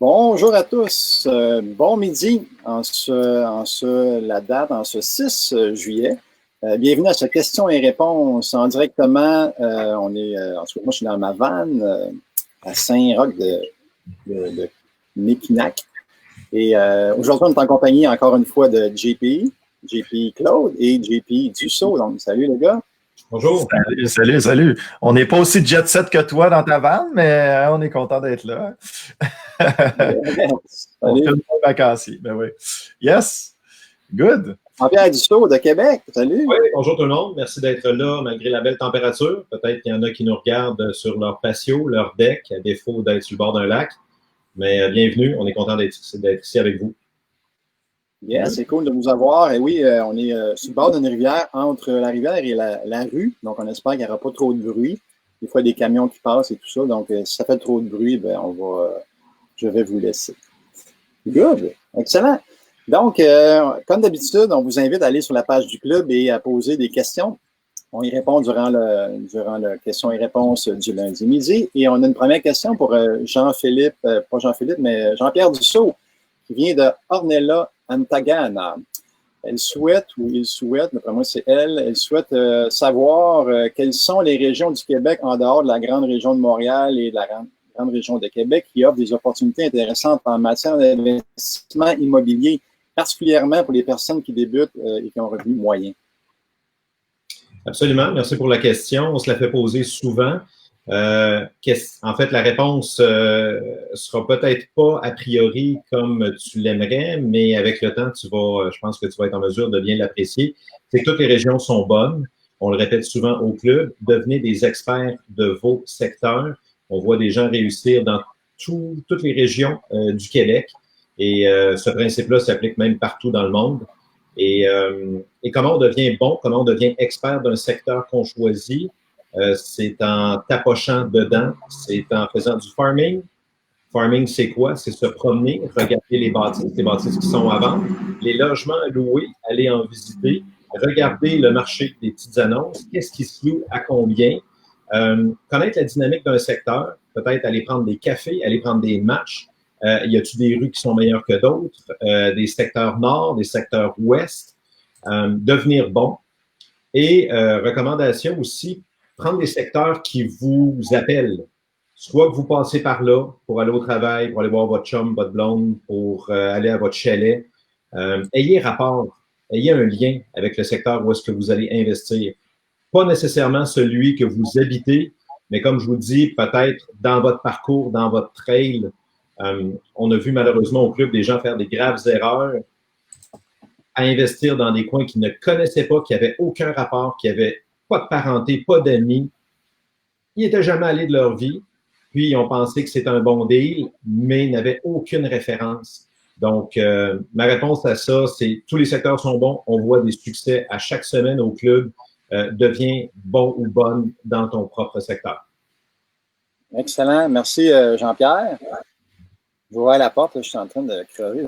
Bonjour à tous, bon midi en ce 6 juillet. Bienvenue à cette question et réponse en directement. En tout cas, moi je suis dans ma vanne à Saint-Roch de Mépinac. Et aujourd'hui, on est en compagnie encore une fois de JP Claude et JP Dussault. Donc, salut les gars. Bonjour. Salut. On n'est pas aussi jet set que toi dans ta vanne, mais on est content d'être là. On fait le bon vacancier. Ben oui. Yes. Good. Jean-Pierre Dussault de Québec. Salut. Oui, bonjour tout le monde. Merci d'être là malgré la belle température. Peut-être qu'il y en a qui nous regardent sur leur patio, leur deck, à défaut d'être sur le bord d'un lac. Mais bienvenue. On est content d'être ici avec vous. Yes, c'est cool de vous avoir. Et oui, on est sur le bord d'une rivière, entre la rivière et la rue. Donc, on espère qu'il n'y aura pas trop de bruit. Des fois, des camions qui passent et tout ça. Donc, si ça fait trop de bruit, ben, je vais vous laisser. Good. Excellent. Donc, comme d'habitude, on vous invite à aller sur la page du club et à poser des questions. On y répond durant le questions et réponses du lundi midi. Et on a une première question pour Jean-Philippe, pas Jean-Philippe, mais Jean-Pierre Dussault, qui vient de Ornella Antagana. Il souhaite, d'après moi c'est elle souhaite savoir quelles sont les régions du Québec en dehors de la grande région de Montréal et de la grande région de Québec qui offrent des opportunités intéressantes en matière d'investissement immobilier, particulièrement pour les personnes qui débutent et qui ont un revenu moyen. Absolument. Merci pour la question. On se la fait poser souvent. En fait, la réponse sera peut-être pas a priori comme tu l'aimerais, mais avec le temps, je pense que tu vas être en mesure de bien l'apprécier. C'est que toutes les régions sont bonnes. On le répète souvent au club. Devenez des experts de vos secteurs. On voit des gens réussir dans toutes les régions du Québec. Et ce principe-là s'applique même partout dans le monde. Et comment on devient bon, comment on devient expert d'un secteur qu'on choisit? C'est en tapochant dedans, c'est en faisant du farming. Farming, c'est quoi? C'est se promener, regarder les bâtisses qui sont à vendre, les logements à louer, aller en visiter, regarder le marché des petites annonces, qu'est-ce qui se loue, à combien, connaître la dynamique d'un secteur, peut-être aller prendre des cafés, aller prendre des matchs. Y a-t-il des rues qui sont meilleures que d'autres? Des secteurs nord, des secteurs ouest, devenir bon. Et recommandation aussi, prendre des secteurs qui vous appellent. Soit que vous passez par là pour aller au travail, pour aller voir votre chum, votre blonde, pour aller à votre chalet. ayez rapport, ayez un lien avec le secteur où est-ce que vous allez investir. Pas nécessairement celui que vous habitez, mais comme je vous dis, peut-être dans votre parcours, dans votre trail. On a vu malheureusement au club des gens faire des graves erreurs à investir dans des coins qu'ils ne connaissaient pas, qui n'avaient aucun rapport, qui n'avaient pas de parenté, pas d'amis. Ils n'étaient jamais allés de leur vie. Puis, ils ont pensé que c'était un bon deal, mais n'avaient aucune référence. Donc, ma réponse à ça, c'est tous les secteurs sont bons. On voit des succès à chaque semaine au club. Deviens bon ou bonne dans ton propre secteur. Excellent. Merci, Jean-Pierre. Je vois à la porte, là, je suis en train de crever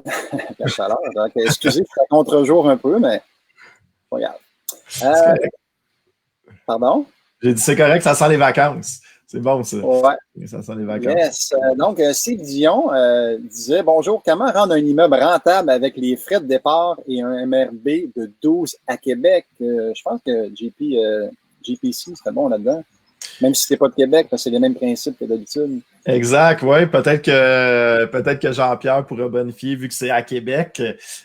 la chaleur. Donc, excusez, je suis à contre-jour un peu, mais regarde. Pardon? J'ai dit c'est correct, ça sent les vacances. C'est bon, ça. Ouais. Ça sent les vacances. Yes. Donc, Steve Dion disait « Bonjour, comment rendre un immeuble rentable avec les frais de départ et un MRB de 12 à Québec? » Je pense que JPC serait bon là-dedans. Même si c'est pas de Québec, parce que c'est les mêmes principes que d'habitude. Exact, oui. Peut-être que Jean-Pierre pourra bonifier vu que c'est à Québec.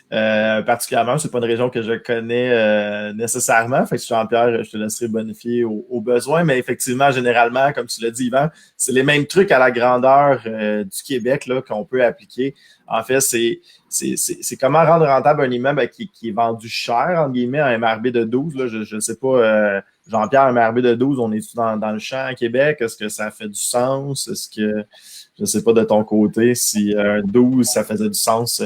Particulièrement, c'est pas une région que je connais nécessairement. Fait que Jean-Pierre, je te laisserai bonifier au besoin. Mais effectivement, généralement, comme tu l'as dit, Yvan, c'est les mêmes trucs à la grandeur du Québec là, qu'on peut appliquer. En fait, c'est comment rendre rentable un immeuble qui est vendu cher, entre guillemets, un MRB de 12. Là, je ne sais pas, Jean-Pierre, un MRB de 12, on est dans le champ à Québec? Est-ce que ça fait du sens? Est-ce que, je ne sais pas de ton côté, si un 12, ça faisait du sens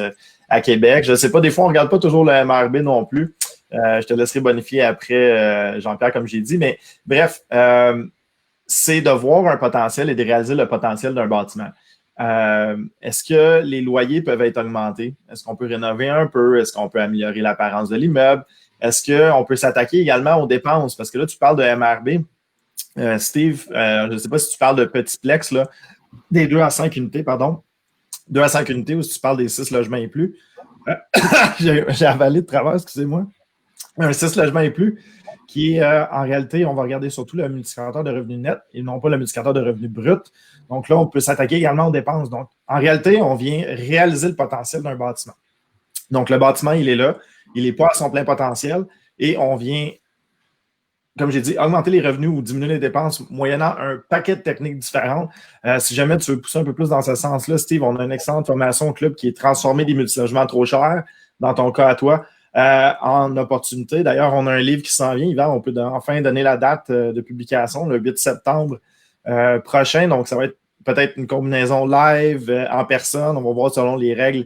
à Québec? Je ne sais pas, des fois, on ne regarde pas toujours le MRB non plus. Je te laisserai bonifier après, Jean-Pierre, comme j'ai dit. Mais bref, c'est de voir un potentiel et de réaliser le potentiel d'un bâtiment. Est-ce que les loyers peuvent être augmentés? Est-ce qu'on peut rénover un peu? Est-ce qu'on peut améliorer l'apparence de l'immeuble? Est-ce qu'on peut s'attaquer également aux dépenses? Parce que là, tu parles de MRB. Steve, je ne sais pas si tu parles de petits plex, là, des 2 à 5 unités, pardon. 2 à 5 unités ou si tu parles des 6 logements et plus. J'ai avalé de travers, excusez-moi. Un 6 logements et plus qui est, en réalité, on va regarder surtout le multiplicateur de revenus net et non pas le multiplicateur de revenus brut. Donc là, on peut s'attaquer également aux dépenses. Donc, en réalité, on vient réaliser le potentiel d'un bâtiment. Donc, le bâtiment, il est là. Il n'est pas à son plein potentiel et on vient, comme j'ai dit, augmenter les revenus ou diminuer les dépenses moyennant un paquet de techniques différentes. Si jamais tu veux pousser un peu plus dans ce sens-là, Steve, on a une excellente formation au club qui est transformer des multilogements trop chers, dans ton cas à toi, en opportunité. D'ailleurs, on a un livre qui s'en vient, Yvan, on peut enfin donner la date de publication, le 8 septembre prochain. Donc, ça va être peut-être une combinaison live, en personne. On va voir selon les règles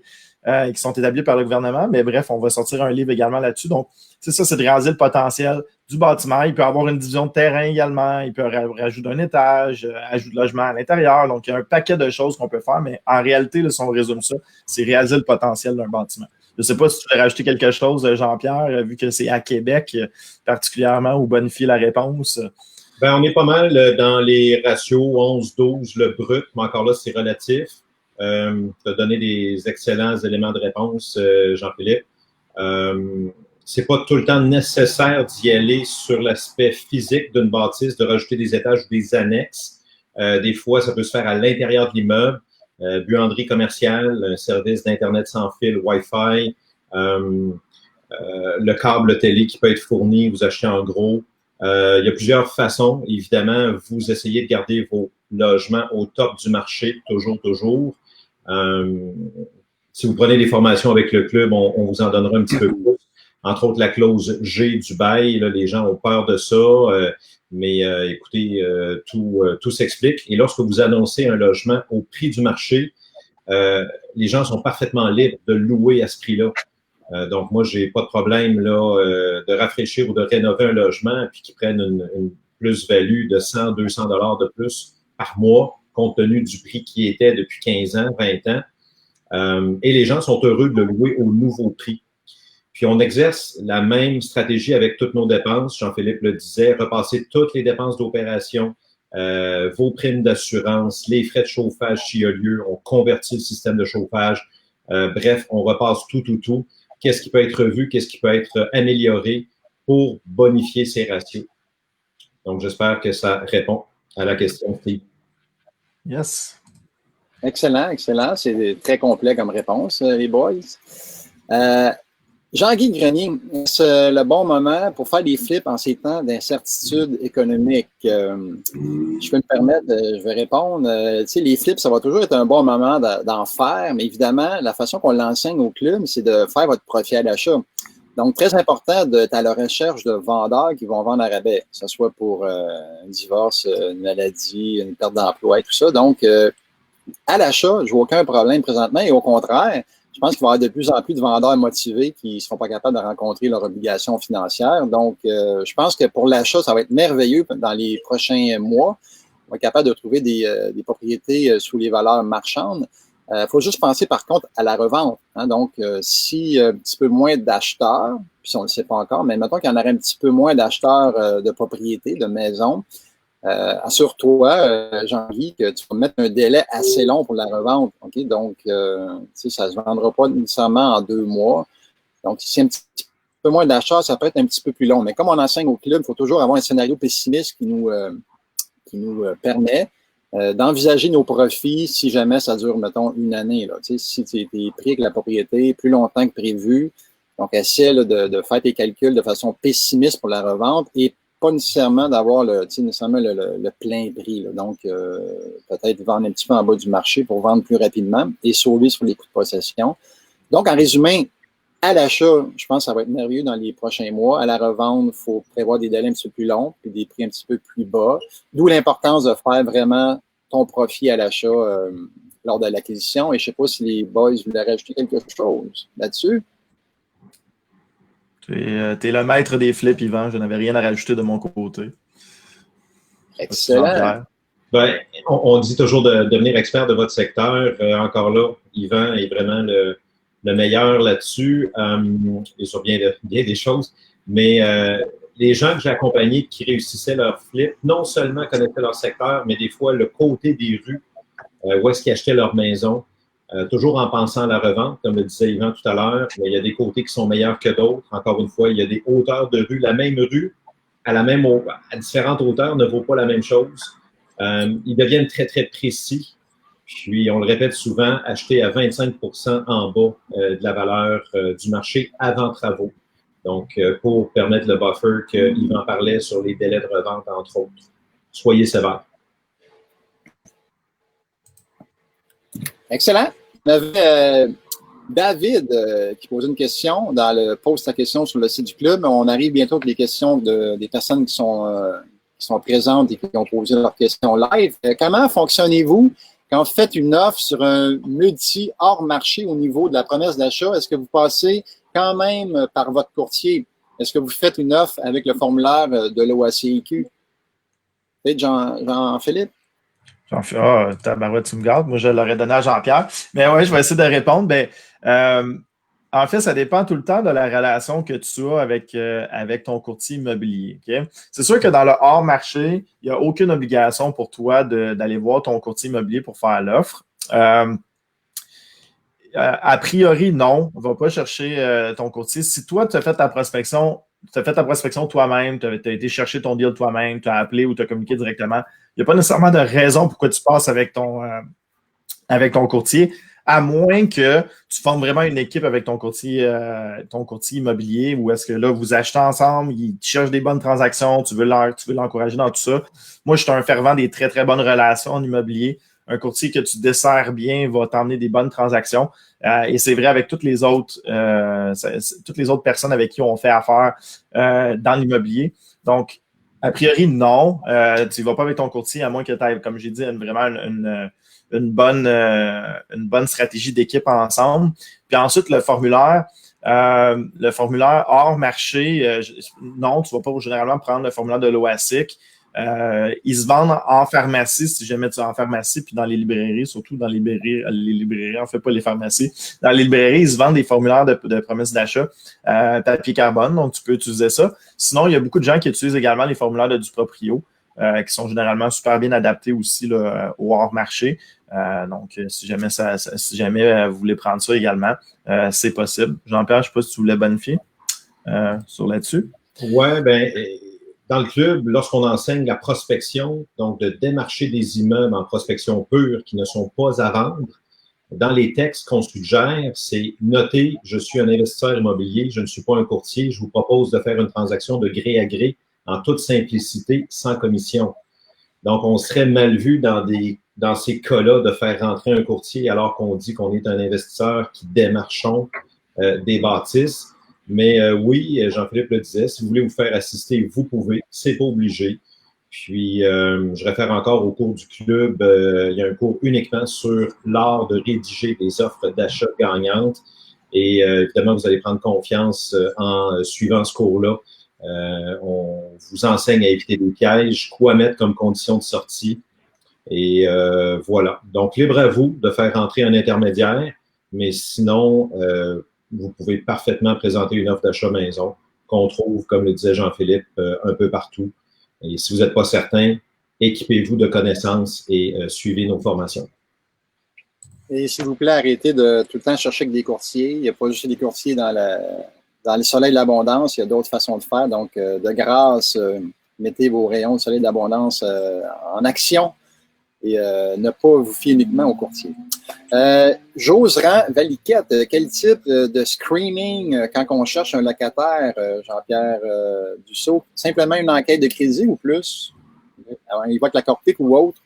qui sont établies par le gouvernement. Mais bref, on va sortir un livre également là-dessus. Donc, c'est ça, c'est de réaliser le potentiel du bâtiment. Il peut avoir une division de terrain également. Il peut rajouter un étage, ajout de logement à l'intérieur. Donc, il y a un paquet de choses qu'on peut faire. Mais en réalité, là, si on résume ça, c'est réaliser le potentiel d'un bâtiment. Je ne sais pas si tu veux rajouter quelque chose, Jean-Pierre, vu que c'est à Québec particulièrement, ou bonifier la réponse. Ben, on est pas mal dans les ratios 11-12, le brut, mais encore là, c'est relatif. Tu as donné des excellents éléments de réponse, Jean-Philippe. C'est pas tout le temps nécessaire d'y aller sur l'aspect physique d'une bâtisse, de rajouter des étages ou des annexes. Des fois, ça peut se faire à l'intérieur de l'immeuble. Buanderie commerciale, un service d'Internet sans fil, Wi-Fi, le câble télé qui peut être fourni, vous achetez en gros. Il y a plusieurs façons. Évidemment, vous essayez de garder vos logements au top du marché, toujours. Si vous prenez des formations avec le club, on vous en donnera un petit peu plus. Entre autres, la clause G du bail, là, les gens ont peur de ça, mais écoutez, tout s'explique. Et lorsque vous annoncez un logement au prix du marché, les gens sont parfaitement libres de louer à ce prix-là. Donc, moi, j'ai pas de problème là de rafraîchir ou de rénover un logement puis qu'ils prennent une plus-value de 100, 200 $ de plus par mois, compte tenu du prix qui était depuis 15 ans, 20 ans. Et les gens sont heureux de le louer au nouveau prix. Puis, on exerce la même stratégie avec toutes nos dépenses. Jean-Philippe le disait, repasser toutes les dépenses d'opération, vos primes d'assurance, les frais de chauffage s'il y a lieu, on convertit le système de chauffage. Bref, on repasse tout. Qu'est-ce qui peut être revu, qu'est-ce qui peut être amélioré pour bonifier ces ratios. Donc, j'espère que ça répond à la question, Steve. Yes. Excellent. C'est très complet comme réponse, les boys. Jean-Guy Grenier, c'est le bon moment pour faire des flips en ces temps d'incertitude économique. Je peux me permettre, je vais répondre. Tu sais, les flips, ça va toujours être un bon moment d'en faire, mais évidemment, la façon qu'on l'enseigne au club, c'est de faire votre profit à l'achat. Donc, très important d'être à la recherche de vendeurs qui vont vendre à rabais, que ce soit pour un divorce, une maladie, une perte d'emploi et tout ça. Donc, à l'achat, je vois aucun problème présentement et au contraire, je pense qu'il va y avoir de plus en plus de vendeurs motivés qui ne seront pas capables de rencontrer leurs obligations financières. Donc, je pense que pour l'achat, ça va être merveilleux dans les prochains mois. On va être capable de trouver des propriétés sous les valeurs marchandes. Il faut juste penser, par contre, à la revente. Hein. Donc, si un petit peu moins d'acheteurs, puis on ne le sait pas encore, mais mettons qu'il y en aurait un petit peu moins d'acheteurs de propriétés, de maisons, assure-toi, Jean-Guy, que tu vas mettre un délai assez long pour la revente. Okay? Donc, ça ne se vendra pas nécessairement en 2 mois. Donc, si un petit peu moins d'achat, ça peut être un petit peu plus long. Mais comme on enseigne au club, il faut toujours avoir un scénario pessimiste qui nous permet d'envisager nos profits si jamais ça dure, mettons, 1 année. Là. Si tu es pris avec la propriété plus longtemps que prévu, donc essaie là, de faire tes calculs de façon pessimiste pour la revente et pas nécessairement d'avoir le plein prix. Là. Donc, peut-être vendre un petit peu en bas du marché pour vendre plus rapidement et sauver sur les coûts de possession. Donc, en résumé, à l'achat, je pense que ça va être merveilleux dans les prochains mois. À la revente, il faut prévoir des délais un petit peu plus longs puis des prix un petit peu plus bas. D'où l'importance de faire vraiment ton profit à l'achat lors de l'acquisition. Et je ne sais pas si les boys voulaient rajouter quelque chose là-dessus. Tu es le maître des flips, Yvan. Je n'avais rien à rajouter de mon côté. Excellent. Ben, on dit toujours de devenir expert de votre secteur. Encore là, Yvan est vraiment le meilleur là-dessus et sur bien des choses. Mais les gens que j'ai accompagnés qui réussissaient leur flip, non seulement connaissaient leur secteur, mais des fois le côté des rues où est-ce qu'ils achetaient leur maison. Toujours en pensant à la revente, comme le disait Yvan tout à l'heure, il y a des côtés qui sont meilleurs que d'autres. Encore une fois, il y a des hauteurs de rue. La même rue, à différentes hauteurs, ne vaut pas la même chose. Ils deviennent très, très précis. Puis, on le répète souvent, acheter à 25% en bas de la valeur du marché avant travaux. Donc, pour permettre le buffer que Yvan parlait sur les délais de revente, entre autres. Soyez sévères. Excellent. On avait David qui posait une question pose sa question sur le site du club. On arrive bientôt avec les questions des personnes qui sont présentes et qui ont posé leurs questions live. Comment fonctionnez-vous quand vous faites une offre sur un multi hors marché au niveau de la promesse d'achat? Est-ce que vous passez quand même par votre courtier? Est-ce que vous faites une offre avec le formulaire de l'OACIQ? Peut-être Jean-Philippe? Tabarouette, tu me gardes. Moi, je l'aurais donné à Jean-Pierre. Mais oui, je vais essayer de répondre. En fait, ça dépend tout le temps de la relation que tu as avec ton courtier immobilier. Okay? C'est sûr que dans le hors-marché, il n'y a aucune obligation pour toi d'aller voir ton courtier immobilier pour faire l'offre. A priori, non. On ne va pas chercher ton courtier. Si toi, tu as fait ta prospection toi-même, tu as été chercher ton deal toi-même, tu as appelé ou tu as communiqué directement, il n'y a pas nécessairement de raison pourquoi tu passes avec ton courtier, à moins que tu formes vraiment une équipe avec ton courtier immobilier, où est-ce que là, vous achetez ensemble, il cherche des bonnes transactions, tu veux l'encourager dans tout ça. Moi, je suis un fervent des très, très bonnes relations en immobilier. Un courtier que tu desserres bien va t'emmener des bonnes transactions. Et c'est vrai avec toutes les autres personnes avec qui on fait affaire dans l'immobilier. Donc, a priori, non. Tu ne vas pas avec ton courtier, à moins que tu aies, comme j'ai dit, vraiment une bonne stratégie d'équipe ensemble. Puis ensuite, le formulaire hors marché, non, tu ne vas pas généralement prendre le formulaire de l'OASIC. Ils se vendent en pharmacie, si jamais tu es en pharmacie, puis dans les librairies, surtout dans les librairies, en fait pas les pharmacies. Dans les librairies, ils se vendent des formulaires de promesses d'achat papier carbone, donc tu peux utiliser ça. Sinon, il y a beaucoup de gens qui utilisent également les formulaires de Duproprio, qui sont généralement super bien adaptés aussi là, au hors-marché. Donc, si jamais vous voulez prendre ça également, c'est possible. Jean-Pierre, je ne sais pas si tu voulais bonifier sur là-dessus. Oui, bien, dans le club, lorsqu'on enseigne la prospection, donc de démarcher des immeubles en prospection pure qui ne sont pas à vendre, dans les textes qu'on suggère, c'est noter, je suis un investisseur immobilier, je ne suis pas un courtier, je vous propose de faire une transaction de gré à gré en toute simplicité, sans commission. Donc, on serait mal vu dans ces cas-là de faire rentrer un courtier alors qu'on dit qu'on est un investisseur qui démarchons des bâtisses. Mais oui, Jean-Philippe le disait, si vous voulez vous faire assister, vous pouvez, c'est pas obligé. Puis, je réfère encore au cours du club, il y a un cours uniquement sur l'art de rédiger des offres d'achat gagnantes. Et évidemment, vous allez prendre confiance en suivant ce cours-là. On vous enseigne à éviter des pièges, quoi mettre comme condition de sortie. Et voilà. Donc, libre à vous de faire rentrer un intermédiaire, mais sinon, vous pouvez parfaitement présenter une offre d'achat maison qu'on trouve, comme le disait Jean-Philippe, un peu partout. Et si vous n'êtes pas certain, équipez-vous de connaissances et suivez nos formations. Et s'il vous plaît, arrêtez de tout le temps chercher avec des courtiers. Il n'y a pas juste des courtiers dans le soleil de l'abondance, il y a d'autres façons de faire. Donc, de grâce, mettez vos rayons de soleil de l'abondance en action et ne pas vous fier uniquement aux courtiers. Joseran Valiquette, quel type de screening quand on cherche un locataire, Jean-Pierre Dussault? Simplement une enquête de crédit ou plus? Il voit que la Corpic ou autre?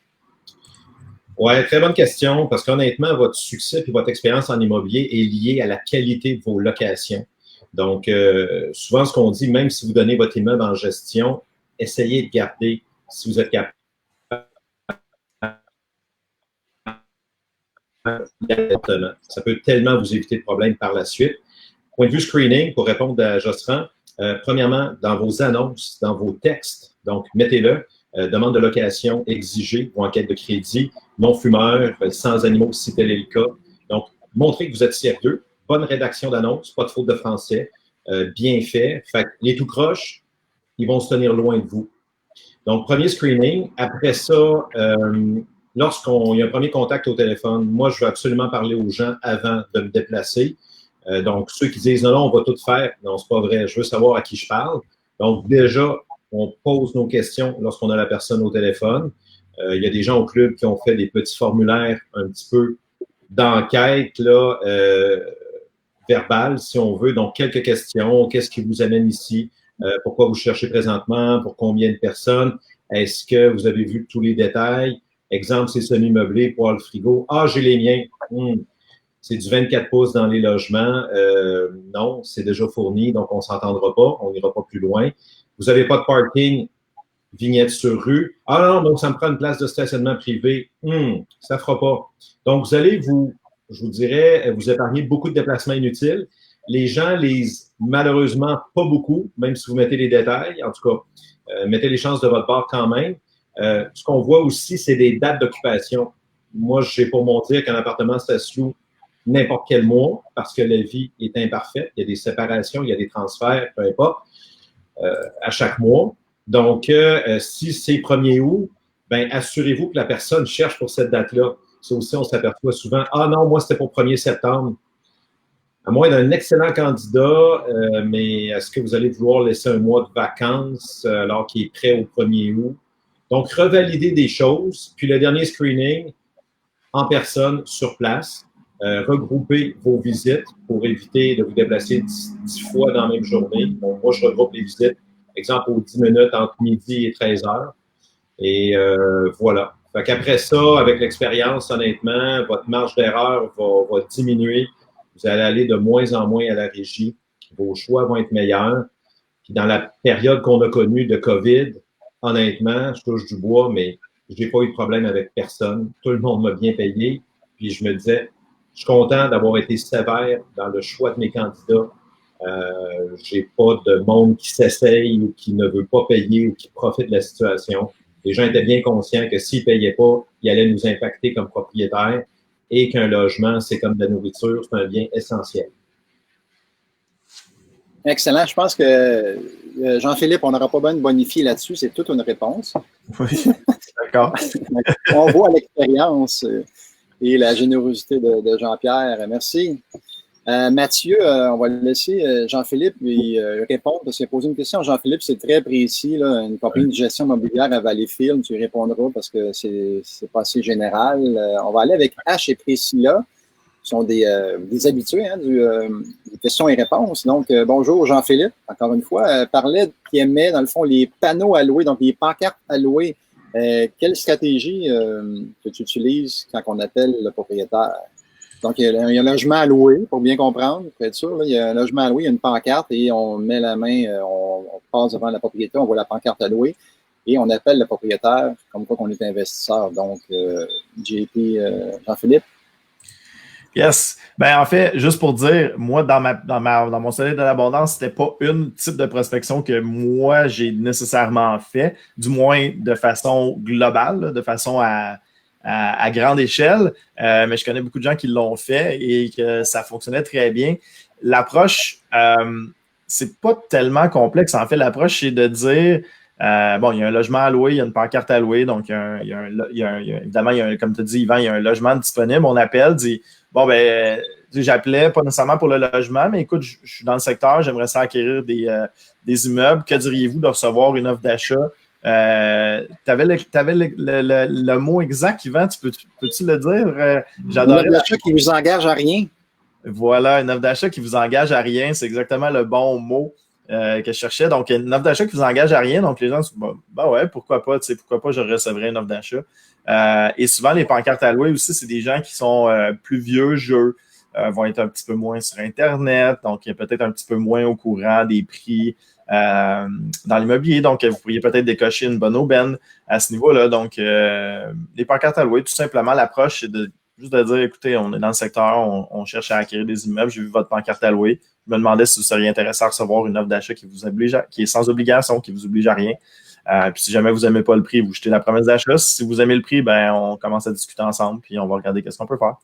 Oui, très bonne question, parce qu'honnêtement, votre succès et votre expérience en immobilier est lié à la qualité de vos locations. Donc, souvent, ce qu'on dit, même si vous donnez votre immeuble en gestion, essayez de garder, si vous êtes capable, ça peut tellement vous éviter de problèmes par la suite. Point de vue screening, pour répondre à Josserand, premièrement, dans vos annonces, dans vos textes, donc mettez-le, demande de location exigée ou enquête de crédit, non-fumeur, sans animaux si tel est le cas. Donc, montrez que vous êtes sérieux, bonne rédaction d'annonce, pas de faute de français, bien fait. Fait que les tout croches, ils vont se tenir loin de vous. Donc, premier screening. Après ça, lorsqu'il y a un premier contact au téléphone, moi, je veux absolument parler aux gens avant de me déplacer. Donc, ceux qui disent « Non, on va tout faire », non, c'est pas vrai, je veux savoir à qui je parle. Donc, déjà, on pose nos questions lorsqu'on a la personne au téléphone. Il y a des gens au club qui ont fait des petits formulaires un petit peu d'enquête, là, verbale, si on veut. Donc, quelques questions. Qu'est-ce qui vous amène ici? Pourquoi vous cherchez présentement? Pour combien de personnes? Est-ce que vous avez vu tous les détails? Exemple, c'est semi-meublé, poêle frigo. Ah, j'ai les miens. C'est du 24 pouces dans les logements. Non, c'est déjà fourni, donc on ne s'entendra pas. On n'ira pas plus loin. Vous n'avez pas de parking, vignette sur rue. Ah non, donc ça me prend une place de stationnement privé. Ça ne fera pas. Donc, vous allez je vous dirais, vous épargnez beaucoup de déplacements inutiles. Les gens lisent malheureusement pas beaucoup, même si vous mettez les détails. En tout cas, mettez les chances de votre part quand même. Ce qu'on voit aussi, c'est des dates d'occupation. Moi, je n'ai pour mon dire qu'un appartement, ça se loue n'importe quel mois parce que la vie est imparfaite. Il y a des séparations, il y a des transferts, peu importe, à chaque mois. Donc, si c'est 1er août, ben assurez-vous que la personne cherche pour cette date-là. Ça aussi, on s'aperçoit souvent, ah non, moi, c'était pour 1er septembre. À moins d'un excellent candidat, mais est-ce que vous allez vouloir laisser un mois de vacances alors qu'il est prêt au 1er août? Donc, revalider des choses. Puis le dernier screening, en personne, sur place. Regrouper vos visites pour éviter de vous déplacer 10 fois dans la même journée. Donc, moi, je regroupe les visites, exemple, aux 10 minutes entre midi et 13 heures. Et voilà. Fait qu'après ça, avec l'expérience, honnêtement, votre marge d'erreur va diminuer. Vous allez aller de moins en moins à la régie. Vos choix vont être meilleurs. Puis dans la période qu'on a connue de COVID, honnêtement, je touche du bois, mais je n'ai pas eu de problème avec personne. Tout le monde m'a bien payé. Puis je me disais, je suis content d'avoir été sévère dans le choix de mes candidats. J'ai pas de monde qui s'essaye ou qui ne veut pas payer ou qui profite de la situation. Les gens étaient bien conscients que s'ils ne payaient pas, ils allaient nous impacter comme propriétaires et qu'un logement, c'est comme de la nourriture, c'est un bien essentiel. Excellent. Je pense que Jean-Philippe, on n'aura pas besoin de bonifier là-dessus. C'est toute une réponse. Oui, d'accord. On voit l'expérience et la générosité de Jean-Pierre. Merci. Mathieu, on va laisser Jean-Philippe lui répondre parce qu'il a posé une question. Jean-Philippe, c'est très précis. Là, une compagnie de gestion immobilière à Valleyfield, tu y répondras parce que c'est pas assez général. On va aller avec H et Priscilla. sont des habitués des questions et réponses. Donc, bonjour, Jean-Philippe, encore une fois, parlait qui aimait, dans le fond, les panneaux à louer, donc les pancartes à louer. Quelle stratégie que tu utilises quand on appelle le propriétaire? Donc, il y a un logement à louer, pour bien comprendre, pour être sûr. Là, il y a un logement à louer, il y a une pancarte et on met la main, on passe devant la propriété, on voit la pancarte à louer et on appelle le propriétaire comme quoi qu'on est investisseur. Donc, JP, Jean-Philippe. Yes. Ben, en fait, juste pour dire, moi, dans mon soleil de l'abondance, c'était pas une type de prospection que moi, j'ai nécessairement fait, du moins de façon globale, là, de façon à grande échelle. Mais je connais beaucoup de gens qui l'ont fait et que ça fonctionnait très bien. L'approche, c'est pas tellement complexe. En fait, l'approche, c'est de dire, bon, il y a un logement à louer, il y a une pancarte à louer, donc évidemment, comme tu dis, Yvan, il y a un logement disponible. On appelle, dit, bon, ben, j'appelais pas nécessairement pour le logement, mais écoute, je suis dans le secteur, j'aimerais ça acquérir des immeubles. Que diriez-vous de recevoir une offre d'achat? T'avais le mot exact, Yvan, peux-tu le dire? J'adorais. Une offre d'achat qui vous engage à rien. Voilà, une offre d'achat qui vous engage à rien, c'est exactement le bon mot que je cherchais. Donc, une offre d'achat qui vous engage à rien, donc les gens se disent, ben ouais, pourquoi pas je recevrais une offre d'achat. Et souvent, les pancartes à louer aussi, c'est des gens qui sont plus vieux jeux, vont être un petit peu moins sur Internet, donc peut-être un petit peu moins au courant des prix dans l'immobilier. Donc, vous pourriez peut-être décocher une bonne aubaine à ce niveau-là. Donc, les pancartes à louer, tout simplement, l'approche, c'est juste de dire, écoutez, on est dans le secteur, on cherche à acquérir des immeubles, j'ai vu votre pancarte à louer. Je me demandais si vous seriez intéressé à recevoir une offre d'achat qui est sans obligation, qui vous oblige à rien. Puis si jamais vous n'aimez pas le prix, vous jetez la promesse d'achat. Si vous aimez le prix, ben on commence à discuter ensemble, puis on va regarder qu'est-ce qu'on peut faire.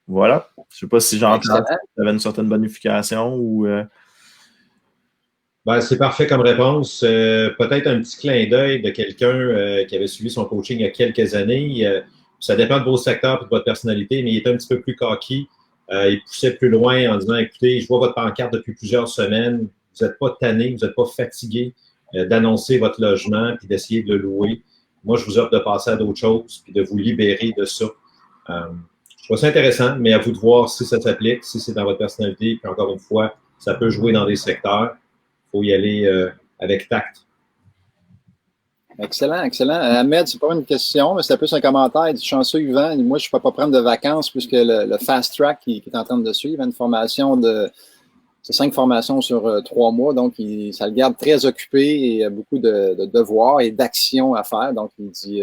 Voilà. Je ne sais pas si j'entends que vous avez une certaine bonification ou... Ben, c'est parfait comme réponse. Peut-être un petit clin d'œil de quelqu'un qui avait suivi son coaching il y a quelques années. Ça dépend de vos secteurs et de votre personnalité, mais il était un petit peu plus coquille. Il poussait plus loin en disant, écoutez, je vois votre pancarte depuis plusieurs semaines. Vous n'êtes pas tanné, vous n'êtes pas fatigué d'annoncer votre logement puis d'essayer de le louer. Moi, je vous offre de passer à d'autres choses puis de vous libérer de ça. Je trouve ça intéressant, mais à vous de voir si ça s'applique, si c'est dans votre personnalité. Puis encore une fois, ça peut jouer dans des secteurs. Il faut y aller avec tact. Excellent, excellent. Ahmed, c'est pas une question, mais c'est plus un commentaire. Du chanceux, Yvan, moi, je ne peux pas prendre de vacances puisque le fast track qui est en train de suivre, une formation c'est 5 formations sur 3 mois, donc ça le garde très occupé et beaucoup de devoirs et d'actions à faire. Donc, il dit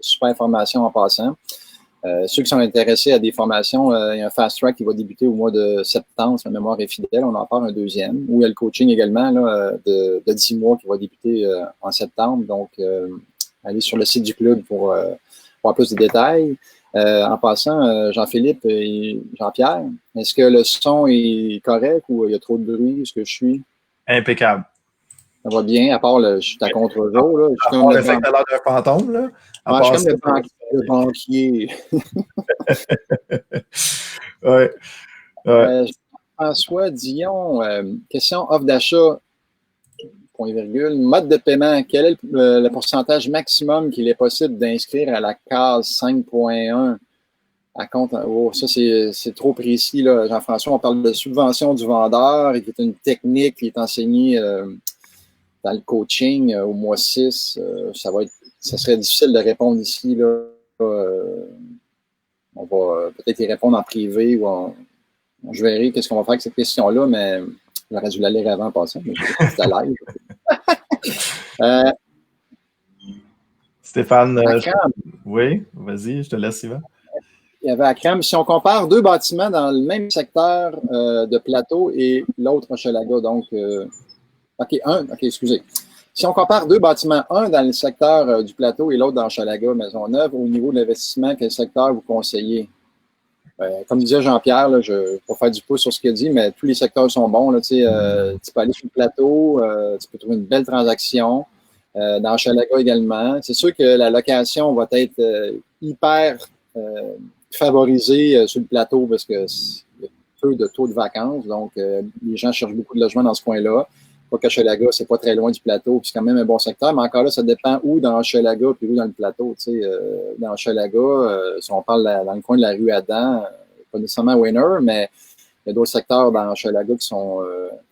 super formation en passant. Ceux qui sont intéressés à des formations, il y a un fast track qui va débuter au mois de septembre, si ma mémoire est fidèle, on en parle un deuxième. Ou il y a le coaching également là, de 10 mois qui va débuter en septembre. Donc, allez sur le site du club pour voir plus de détails. En passant, Jean-Philippe et Jean-Pierre, est-ce que le son est correct ou il y a trop de bruit? Est-ce que je suis? Impeccable. Ça va bien, à part je suis à contre-jour. Là. À part le fait que t'as l'air d'un fantôme, là. Je suis comme le banquier. Ouais. François Dion, question offre d'achat, point virgule, mode de paiement. Quel est le pourcentage maximum qu'il est possible d'inscrire à la case 5.1 à compte? Oh, ça, c'est trop précis, là. Jean-François, on parle de subvention du vendeur, qui est une technique qui est enseignée dans le coaching au mois 6. Ça serait difficile de répondre ici, là. On va peut-être y répondre en privé ou je verrai qu'est-ce qu'on va faire avec cette question-là, mais j'aurais dû la lire avant en passant, mais je suis à l'aise. Stéphane, oui, vas-y, je te laisse, Yvan. Il y avait Akram. Si on compare 2 bâtiments dans le même secteur de Plateau et l'autre Hochelaga, donc, excusez. Si on compare 2 bâtiments, un dans le secteur du Plateau et l'autre dans Hochelaga, Maisonneuve, au niveau de l'investissement, quel secteur vous conseillez? Comme disait Jean-Pierre, là, pour faire du pouce sur ce qu'il a dit, mais tous les secteurs sont bons. Là, tu peux aller sur le Plateau, tu peux trouver une belle transaction. Dans Hochelaga également. C'est sûr que la location va être hyper favorisée sur le Plateau parce qu'il y a peu de taux de vacances. Donc, les gens cherchent beaucoup de logements dans ce coin-là. Pas qu'Hochelaga, c'est pas très loin du Plateau, puis c'est quand même un bon secteur. Mais encore là, ça dépend où dans Hochelaga puis où dans le Plateau. Dans Hochelaga, si on parle dans le coin de la rue Adam, pas nécessairement winner, mais il y a d'autres secteurs dans Hochelaga qui sont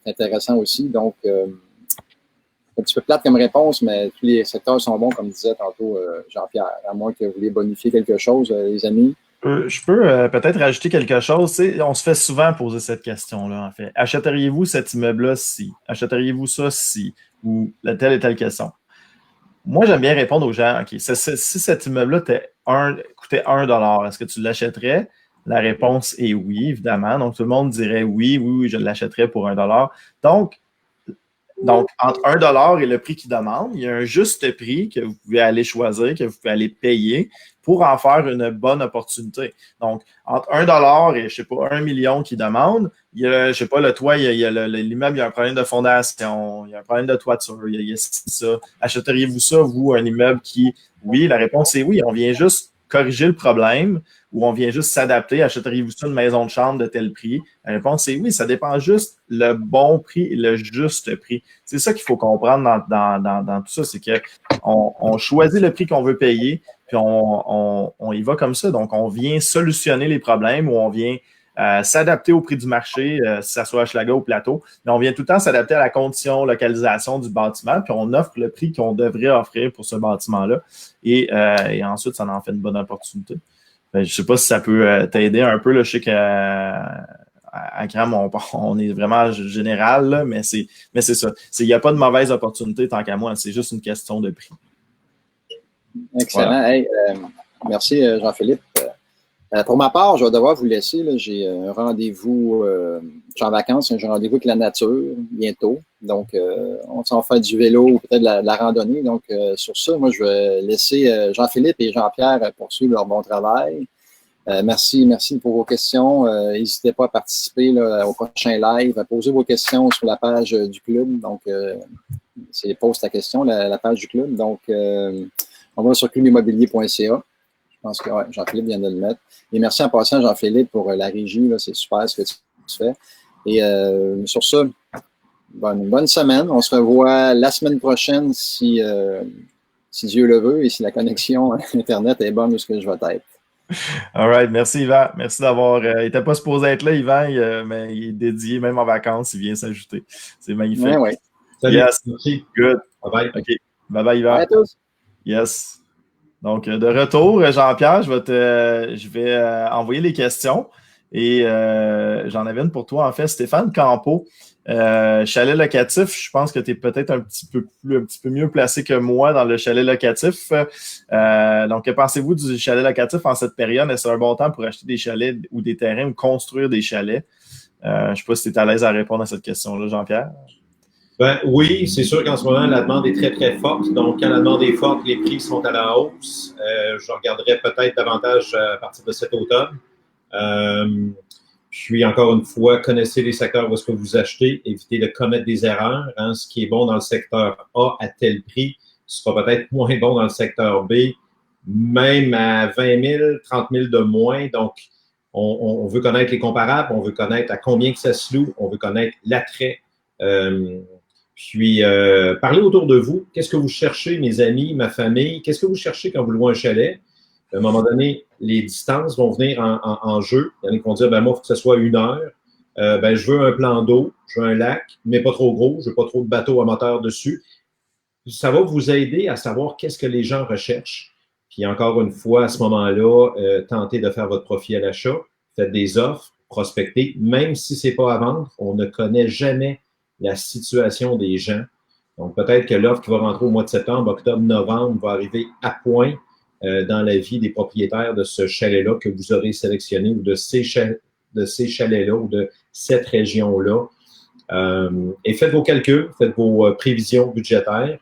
intéressants aussi. Donc, un petit peu plate comme réponse, mais tous les secteurs sont bons, comme disait tantôt Jean-Pierre, à moins que vous voulez bonifier quelque chose, les amis. Je peux peut-être rajouter quelque chose. Tu sais, on se fait souvent poser cette question-là, en fait. Achèteriez-vous cet immeuble-là si? Achèteriez-vous ça si? Ou la telle et telle question. Moi, j'aime bien répondre aux gens, OK, si cet immeuble-là coûtait 1 $, est-ce que tu l'achèterais? La réponse est oui, évidemment. Donc, tout le monde dirait oui, je l'achèterais pour 1 $. Donc, entre 1 $ et le prix qu'il demande, il y a un juste prix que vous pouvez aller choisir, que vous pouvez aller payer pour en faire une bonne opportunité. Donc, entre 1 $ et, je sais pas, 1 million qu'il demande, il y a, je sais pas, le toit, l'immeuble, il y a un problème de fondation, il y a un problème de toiture, il y a ça. Achèteriez-vous ça, vous, un immeuble qui, oui, la réponse est oui, on vient juste corriger le problème ou on vient juste s'adapter. Achèteriez-vous ça une maison de chambre de tel prix? La réponse est oui, ça dépend juste le bon prix et le juste prix. C'est ça qu'il faut comprendre dans tout ça, c'est qu'on choisit le prix qu'on veut payer, puis on y va comme ça. Donc, on vient solutionner les problèmes ou on vient s'adapter au prix du marché, si ça soit à Hochelaga ou Plateau, mais on vient tout le temps s'adapter à la condition, localisation du bâtiment, puis on offre le prix qu'on devrait offrir pour ce bâtiment-là. Et ensuite, ça en fait une bonne opportunité. Je ne sais pas si ça peut t'aider un peu. Là. Je sais qu'à Cram, on est vraiment général, là, mais c'est ça. Il n'y a pas de mauvaise opportunité tant qu'à moi. C'est juste une question de prix. Excellent. Voilà. Hey, merci, Jean-Philippe. Pour ma part, je vais devoir vous laisser. J'ai un rendez-vous, je suis en vacances, j'ai un rendez-vous avec la nature bientôt. Donc, on s'en fait du vélo ou peut-être de la randonnée. Donc, sur ça, moi, je vais laisser Jean-Philippe et Jean-Pierre poursuivre leur bon travail. Merci pour vos questions. N'hésitez pas à participer là, au prochain live, à poser vos questions sur la page du club. Donc, c'est pose ta question, la page du club. Donc, on va sur clubimmobilier.ca. Je pense que ouais, Jean-Philippe vient de le mettre. Et merci en passant, Jean-Philippe, pour la régie. Là, c'est super ce que tu fais. Et sur ça, bonne semaine. On se revoit la semaine prochaine si Dieu le veut et si la connexion Internet est bonne où ce que je vais être. All right. Merci, Yvan. Merci d'avoir. Il n'était pas supposé être là, Yvan, mais il est dédié, même en vacances, il vient s'ajouter. C'est magnifique. Ouais. Salut. Yes. Merci. Good. Bye-bye. OK. Bye-bye, Yvan. Bye à tous. Yes. Donc, de retour, Jean-Pierre, je vais envoyer les questions et j'en avais une pour toi, en fait. Stéphane Campo, chalet locatif, je pense que tu es peut-être un petit peu mieux placé que moi dans le chalet locatif. Donc, que pensez-vous du chalet locatif en cette période? Est-ce un bon temps pour acheter des chalets ou des terrains ou construire des chalets? Je ne sais pas si tu es à l'aise à répondre à cette question-là, Jean-Pierre. Ben, oui, c'est sûr qu'en ce moment, la demande est très, très forte. Donc, quand la demande est forte, les prix sont à la hausse. Je regarderai peut-être davantage à partir de cet automne. Puis, encore une fois, connaissez les secteurs où est-ce que vous achetez. Évitez de commettre des erreurs. Hein. Ce qui est bon dans le secteur A à tel prix sera peut-être moins bon dans le secteur B, même à 20 000, 30 000 de moins. Donc, on veut connaître les comparables. On veut connaître à combien que ça se loue. On veut connaître l'attrait. Puis, parlez autour de vous. Qu'est-ce que vous cherchez, mes amis, ma famille? Qu'est-ce que vous cherchez quand vous louez un chalet? À un moment donné, les distances vont venir en jeu. Il y en a qui vont dire, moi, il faut que ce soit 1 heure. Je veux un plan d'eau, je veux un lac, mais pas trop gros. Je veux pas trop de bateaux à moteur dessus. Ça va vous aider à savoir qu'est-ce que les gens recherchent. Puis, encore une fois, à ce moment-là, tentez de faire votre profit à l'achat. Faites des offres, prospectez. Même si c'est pas à vendre, on ne connaît jamais la situation des gens. Donc, peut-être que l'offre qui va rentrer au mois de septembre, octobre, novembre va arriver à point dans la vie des propriétaires de ce chalet-là que vous aurez sélectionné ou de ces chalets-là ou de cette région-là. Et faites vos calculs, faites vos prévisions budgétaires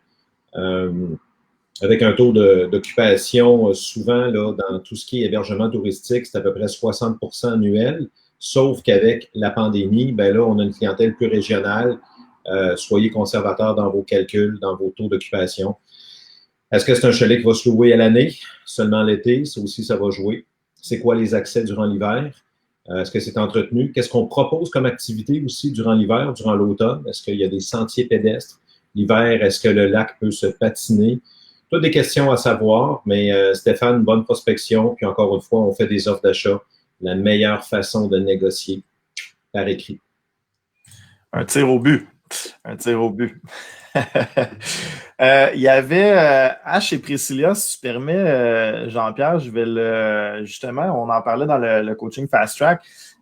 avec un taux d'occupation souvent là, dans tout ce qui est hébergement touristique, c'est à peu près 60% annuel. Sauf qu'avec la pandémie, là, on a une clientèle plus régionale. Soyez conservateurs dans vos calculs, dans vos taux d'occupation. Est-ce que c'est un chalet qui va se louer à l'année, seulement l'été? Ça aussi, ça va jouer. C'est quoi les accès durant l'hiver? Est-ce que c'est entretenu? Qu'est-ce qu'on propose comme activité aussi durant l'hiver, durant l'automne? Est-ce qu'il y a des sentiers pédestres? L'hiver, est-ce que le lac peut se patiner? Toutes des questions à savoir, mais Stéphane, bonne prospection. Puis encore une fois, on fait des offres d'achat la meilleure façon de négocier par écrit. Un tir au but. Un tir au but. Il y avait H et Priscilla, si tu permets, Jean-Pierre, justement, on en parlait dans le coaching Fast Track.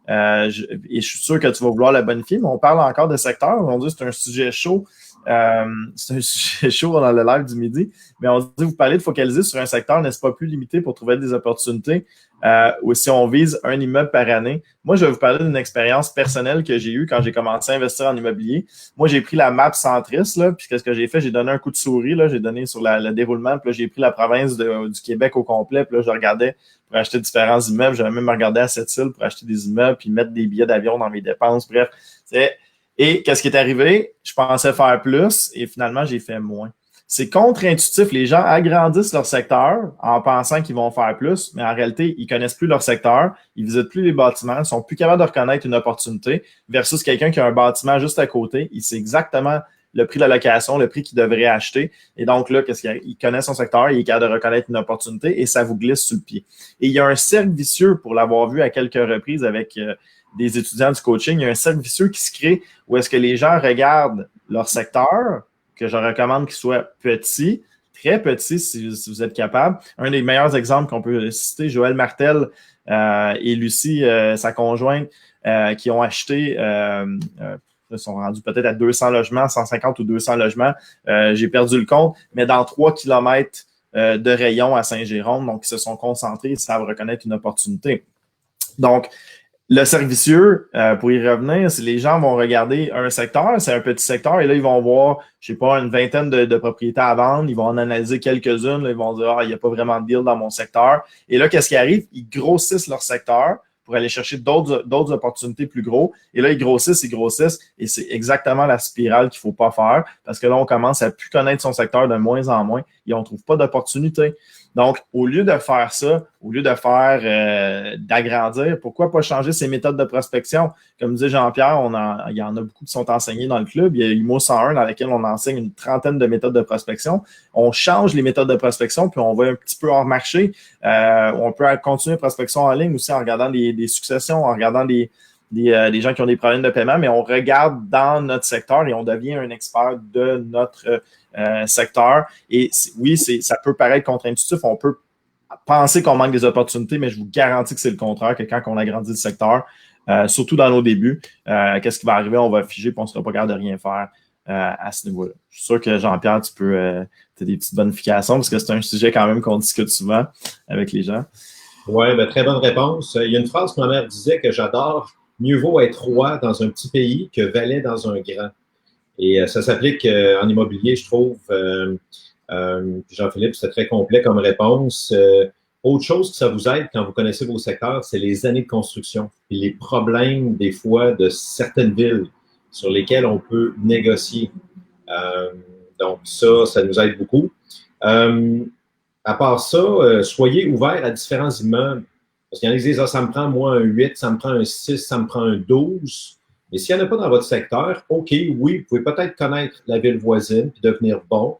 Et je suis sûr que tu vas vouloir la bonifier, mais on parle encore de secteur. On dit que c'est un sujet chaud. C'est un sujet chaud dans le live du midi. Mais on dit, vous parlez de focaliser sur un secteur, n'est-ce pas plus limité pour trouver des opportunités ou si on vise un immeuble par année. Moi, je vais vous parler d'une expérience personnelle que j'ai eue quand j'ai commencé à investir en immobilier. Moi, j'ai pris la map centriste, là, puis qu'est-ce que j'ai fait? J'ai donné un coup de souris, là, j'ai donné sur le déroulement, puis là, j'ai pris la province du Québec au complet, puis là, je regardais pour acheter différents immeubles. J'avais même regardé à Sept-Îles pour acheter des immeubles, puis mettre des billets d'avion dans mes dépenses. Bref, et qu'est-ce qui est arrivé? Je pensais faire plus et finalement, j'ai fait moins. C'est contre-intuitif. Les gens agrandissent leur secteur en pensant qu'ils vont faire plus, mais en réalité, ils connaissent plus leur secteur, ils visitent plus les bâtiments, ils sont plus capables de reconnaître une opportunité versus quelqu'un qui a un bâtiment juste à côté. Il sait exactement le prix de la location, le prix qu'il devrait acheter. Et donc là, qu'est-ce qu'il a? Il connaît son secteur, il est capable de reconnaître une opportunité et ça vous glisse sous le pied. Et il y a un cercle vicieux, pour l'avoir vu à quelques reprises avec des étudiants du coaching, il y a un cercle vicieux qui se crée où est-ce que les gens regardent leur secteur, que je recommande qu'il soit petit, très petit si vous êtes capable. Un des meilleurs exemples qu'on peut citer, Joël Martel et Lucie, sa conjointe, qui ont acheté, ils sont rendus peut-être à 200 logements, 150 ou 200 logements, j'ai perdu le compte, mais dans 3 kilomètres de rayon à Saint-Jérôme, donc ils se sont concentrés, ils savent reconnaître une opportunité. Donc, le cercle vicieux, pour y revenir, c'est les gens vont regarder un secteur, c'est un petit secteur, et là, ils vont voir, je sais pas, une vingtaine de propriétés à vendre, ils vont en analyser quelques-unes, là, ils vont dire, il n'y a pas vraiment de deal dans mon secteur. Et là, qu'est-ce qui arrive? Ils grossissent leur secteur pour aller chercher d'autres opportunités plus gros. Et là, ils grossissent, et c'est exactement la spirale qu'il faut pas faire, parce que là, on commence à plus connaître son secteur de moins en moins, et on trouve pas d'opportunité. Donc, au lieu de faire ça, au lieu de faire d'agrandir, pourquoi pas changer ses méthodes de prospection? Comme disait Jean-Pierre, il y en a beaucoup qui sont enseignés dans le club. Il y a IMO 101 dans lequel on enseigne une trentaine de méthodes de prospection. On change les méthodes de prospection, puis on va un petit peu hors marché. On peut continuer la prospection en ligne aussi en regardant des successions, en regardant des gens qui ont des problèmes de paiement, mais on regarde dans notre secteur et on devient un expert de notre secteur. Et oui, ça peut paraître contre-intuitif. On peut penser qu'on manque des opportunités, mais je vous garantis que c'est le contraire, que quand on agrandit le secteur, surtout dans nos débuts, qu'est-ce qui va arriver? On va figer et on ne sera pas capable de rien faire à ce niveau-là. Je suis sûr que Jean-Pierre, tu as des petites bonifications parce que c'est un sujet quand même qu'on discute souvent avec les gens. Oui, ben, très bonne réponse. Il y a une phrase que ma mère disait que j'adore. Mieux vaut être roi dans un petit pays que valet dans un grand. Et ça s'applique en immobilier, je trouve. Jean-Philippe, c'était très complet comme réponse. Autre chose que ça vous aide quand vous connaissez vos secteurs, c'est les années de construction et les problèmes, des fois, de certaines villes sur lesquelles on peut négocier. Donc, ça nous aide beaucoup. À part ça, soyez ouverts à différents immeubles. Parce qu'il y en a qui disent, ça me prend moi un 8, ça me prend un 6, ça me prend un 12. Mais s'il n'y en a pas dans votre secteur, OK, oui, vous pouvez peut-être connaître la ville voisine et devenir bon,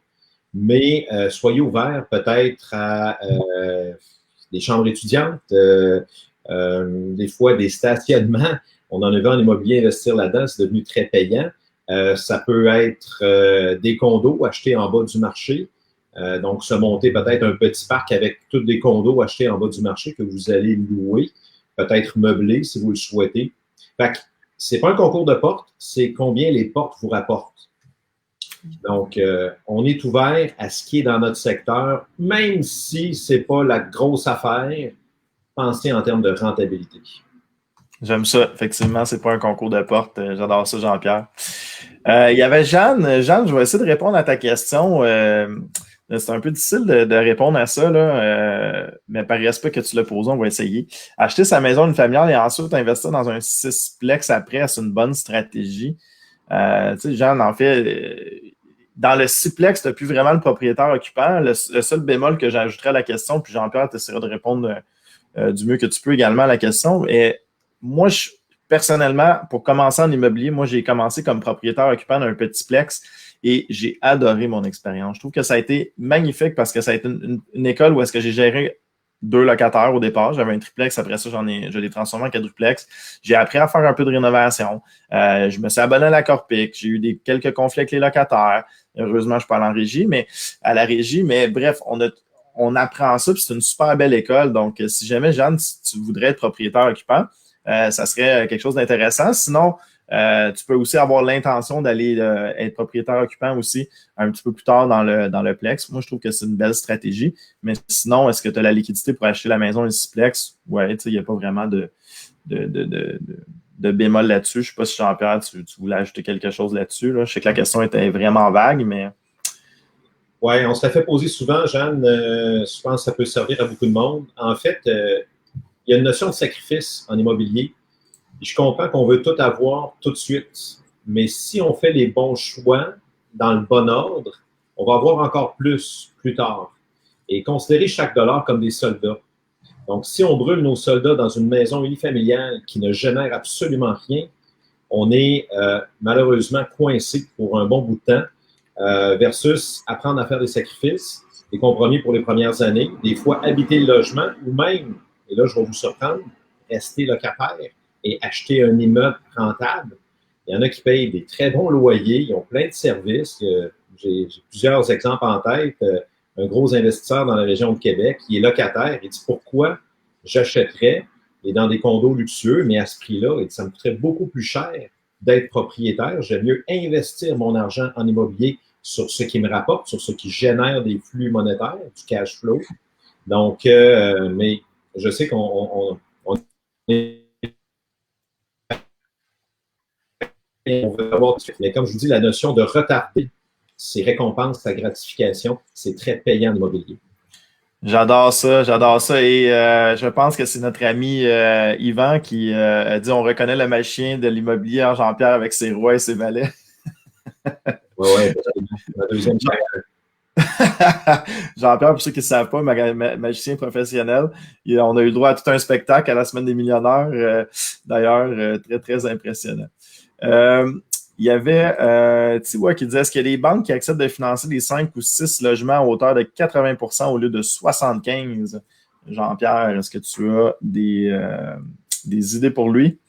mais soyez ouverts peut-être à des chambres étudiantes, des fois des stationnements. On en a vu en immobilier investir là-dedans, c'est devenu très payant. Ça peut être des condos achetés en bas du marché. Donc, se monter peut-être un petit parc avec tous des condos achetés en bas du marché que vous allez louer, peut-être meubler si vous le souhaitez. Fait que c'est pas un concours de portes, c'est combien les portes vous rapportent. Donc, on est ouvert à ce qui est dans notre secteur, même si c'est pas la grosse affaire, pensez en termes de rentabilité. J'aime ça. Effectivement, c'est pas un concours de portes. J'adore ça, Jean-Pierre. Il y avait Jeanne. Jeanne, je vais essayer de répondre à ta question. C'est un peu difficile de répondre à ça, là, mais par respect que tu l'as posé, on va essayer. Acheter sa maison d'une familiale et ensuite investir dans un sixplex après, c'est une bonne stratégie. Tu sais, Jeanne, en fait, dans le sixplex, tu n'as plus vraiment le propriétaire occupant. Le seul bémol que j'ajouterais à la question, puis Jean-Pierre, tu essaieras de répondre du mieux que tu peux également à la question. Et moi, personnellement, pour commencer en immobilier, moi, j'ai commencé comme propriétaire occupant d'un petit plex. Et j'ai adoré mon expérience. Je trouve que ça a été magnifique parce que ça a été une école où est-ce que j'ai géré 2 locataires au départ. J'avais un triplex. Après ça, je l'ai transformé en quadruplex. J'ai appris à faire un peu de rénovation. Je me suis abonné à la Corpic. J'ai eu quelques conflits avec les locataires. Heureusement, je parle en régie, mais à la régie. Mais bref, on apprend ça, puis c'est une super belle école. Donc, si jamais, Jeanne, si tu voudrais être propriétaire occupant, ça serait quelque chose d'intéressant. Sinon, tu peux aussi avoir l'intention d'aller être propriétaire occupant aussi un petit peu plus tard dans le Plex. Moi, je trouve que c'est une belle stratégie. Mais sinon, est-ce que tu as la liquidité pour acheter la maison ici Plex? Ouais, tu sais, il n'y a pas vraiment de bémol là-dessus. Je ne sais pas si Jean-Pierre, tu voulais ajouter quelque chose là-dessus. Là. Je sais que la question était vraiment vague, mais... Oui, on se l'a fait poser souvent, Jeanne. Je pense que ça peut servir à beaucoup de monde. En fait, il y a une notion de sacrifice en immobilier. Je comprends qu'on veut tout avoir tout de suite, mais si on fait les bons choix dans le bon ordre, on va avoir encore plus tard. Et considérer chaque dollar comme des soldats. Donc, si on brûle nos soldats dans une maison unifamiliale qui ne génère absolument rien, on est malheureusement coincé pour un bon bout de temps versus apprendre à faire des sacrifices, des compromis pour les premières années, des fois habiter le logement ou même, et là je vais vous surprendre, rester locataire et acheter un immeuble rentable. Il y en a qui payent des très bons loyers, ils ont plein de services. J'ai plusieurs exemples en tête. Un gros investisseur dans la région de Québec qui est locataire, il dit pourquoi j'achèterais et dans des condos luxueux, mais à ce prix-là, ça me coûterait beaucoup plus cher d'être propriétaire. J'aime mieux investir mon argent en immobilier sur ce qui me rapporte, sur ce qui génère des flux monétaires, du cash flow. Donc, mais je sais qu'on veut avoir, mais comme je vous dis, la notion de retarder ses récompenses, sa gratification, c'est très payant en immobilier. J'adore ça. Et je pense que c'est notre ami Yvan qui a dit on reconnaît le magicien de l'immobilier en Jean-Pierre avec ses rois et ses valets. Oui, ma deuxième Jean-Pierre, pour ceux qui ne savent pas, magicien professionnel. On a eu le droit à tout un spectacle à la Semaine des millionnaires. D'ailleurs, très, très impressionnant. Il y avait Thibaut qui disait est-ce qu'il y a des banques qui acceptent de financer des 5 ou 6 logements à hauteur de 80% au lieu de 75%? Jean-Pierre, est-ce que tu as des idées pour lui?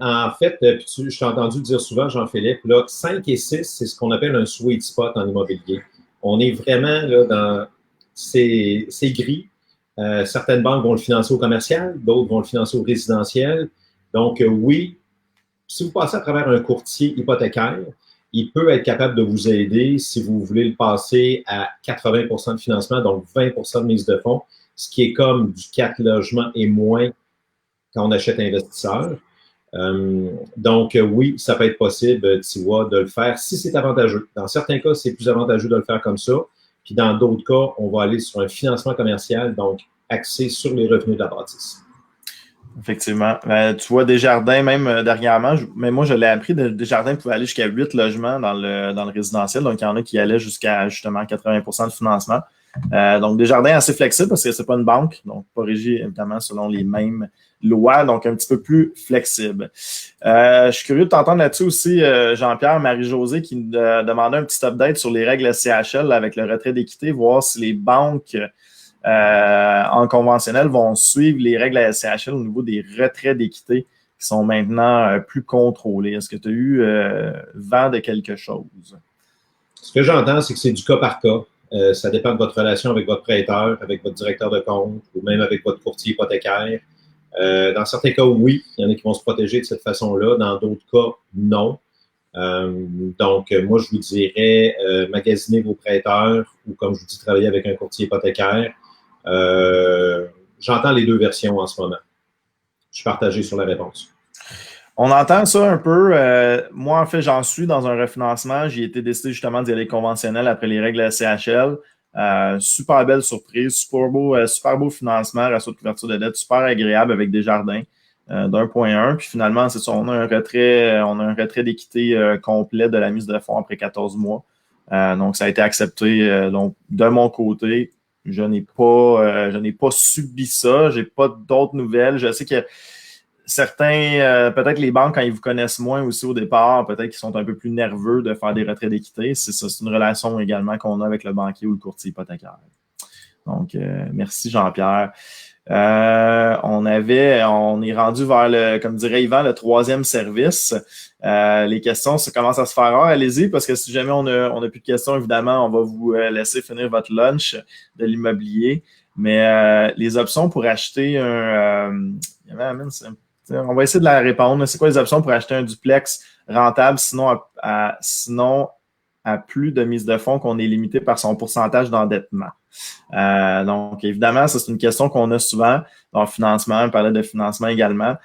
En fait, je t'ai entendu dire souvent, Jean-Philippe, là, 5 et 6, c'est ce qu'on appelle un sweet spot en immobilier. On est vraiment là, dans ces gris. Certaines banques vont le financer au commercial, d'autres vont le financer au résidentiel. Donc, oui, si vous passez à travers un courtier hypothécaire, il peut être capable de vous aider si vous voulez le passer à 80% de financement, donc 20% de mise de fonds, ce qui est comme du 4 logements et moins quand on achète investisseur. Donc, oui, ça peut être possible, tu vois, de le faire si c'est avantageux. Dans certains cas, c'est plus avantageux de le faire comme ça. Puis dans d'autres cas, on va aller sur un financement commercial, donc axé sur les revenus de la bâtisse. Effectivement. Tu vois, Desjardins, même dernièrement, mais moi, je l'ai appris, Desjardins pouvait aller jusqu'à 8 logements dans le résidentiel. Donc, il y en a qui allaient jusqu'à justement 80% de financement. Donc, Desjardins assez flexible parce que c'est pas une banque, donc pas régi évidemment selon les mêmes lois, donc un petit peu plus flexible. Je suis curieux de t'entendre là-dessus aussi, Jean-Pierre, Marie-Josée qui demandait un petit update sur les règles SCHL avec le retrait d'équité, voir si les banques en conventionnel vont suivre les règles à SCHL au niveau des retraits d'équité qui sont maintenant plus contrôlés. Est-ce que tu as eu vent de quelque chose? Ce que j'entends, c'est que c'est du cas par cas. Ça dépend de votre relation avec votre prêteur, avec votre directeur de compte ou même avec votre courtier hypothécaire. Dans certains cas, oui, il y en a qui vont se protéger de cette façon-là. Dans d'autres cas, non. Donc, moi, je vous dirais magasiner vos prêteurs ou, comme je vous dis, travailler avec un courtier hypothécaire. J'entends les deux versions en ce moment. Je suis partagé sur la réponse. On entend ça un peu. Moi, en fait, j'en suis dans un refinancement. J'ai été décidé justement d'y aller conventionnel après les règles SCHL. Super belle surprise, super beau financement, ratio de couverture de dette, super agréable avec Desjardins d'1.1. Puis finalement, c'est ça, on a un retrait d'équité complet de la mise de fonds après 14 mois. Donc, ça a été accepté. Donc, de mon côté, je n'ai pas subi ça. J'ai pas d'autres nouvelles. Je sais que certains, peut-être les banques, quand ils vous connaissent moins aussi au départ, peut-être qu'ils sont un peu plus nerveux de faire des retraits d'équité. C'est ça, c'est une relation également qu'on a avec le banquier ou le courtier hypothécaire. Donc, merci Jean-Pierre. On est rendu vers comme dirait Yvan, le 3e service. Les questions, ça commence à se faire rare. Allez-y, parce que si jamais on a plus de questions, évidemment, on va vous laisser finir votre lunch de l'immobilier. Mais les options pour acheter on va essayer de la répondre. C'est quoi les options pour acheter un duplex rentable, sinon à plus de mise de fonds qu'on est limité par son pourcentage d'endettement? Donc, évidemment, ça, c'est une question qu'on a souvent dans le financement. On parlait de financement également.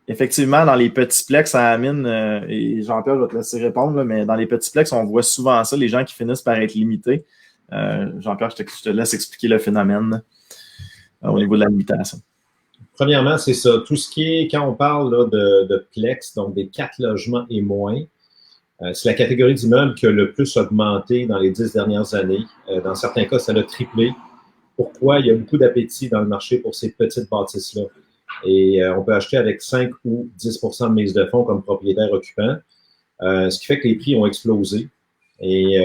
Effectivement, dans les petits plex, ça amène, et Jean-Pierre, je vais te laisser répondre, là, mais dans les petits plex, on voit souvent ça, les gens qui finissent par être limités. Jean-Pierre, je te laisse expliquer le phénomène au niveau de la limitation. Premièrement, c'est ça. Tout ce qui est, quand on parle là, de plex, donc des 4 logements et moins, c'est la catégorie d'immeubles qui a le plus augmenté dans les 10 dernières années. Dans certains cas, ça a triplé. Pourquoi? Il y a beaucoup d'appétit dans le marché pour ces petites bâtisses-là. Et on peut acheter avec 5 ou 10 de mise de fonds comme propriétaire occupant, ce qui fait que les prix ont explosé. Et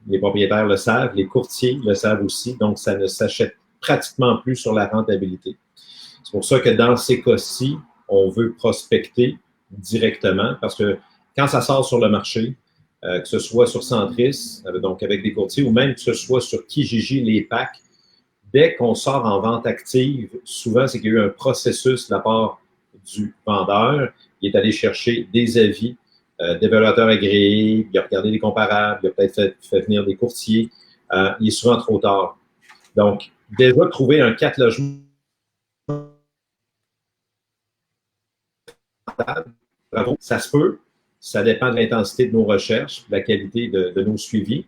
les propriétaires le savent, les courtiers le savent aussi, donc ça ne s'achète pratiquement plus sur la rentabilité. C'est pour ça que dans ces cas-ci, on veut prospecter directement parce que quand ça sort sur le marché, que ce soit sur Centris, donc avec des courtiers, ou même que ce soit sur Kijiji, les packs, dès qu'on sort en vente active, souvent, c'est qu'il y a eu un processus de la part du vendeur. Il est allé chercher des avis d'évaluateurs agréés, il a regardé des comparables, il a peut-être fait venir des courtiers. Il est souvent trop tard. Donc, déjà, trouver un 4 logements, bravo, ça se peut. Ça dépend de l'intensité de nos recherches, de la qualité de nos suivis.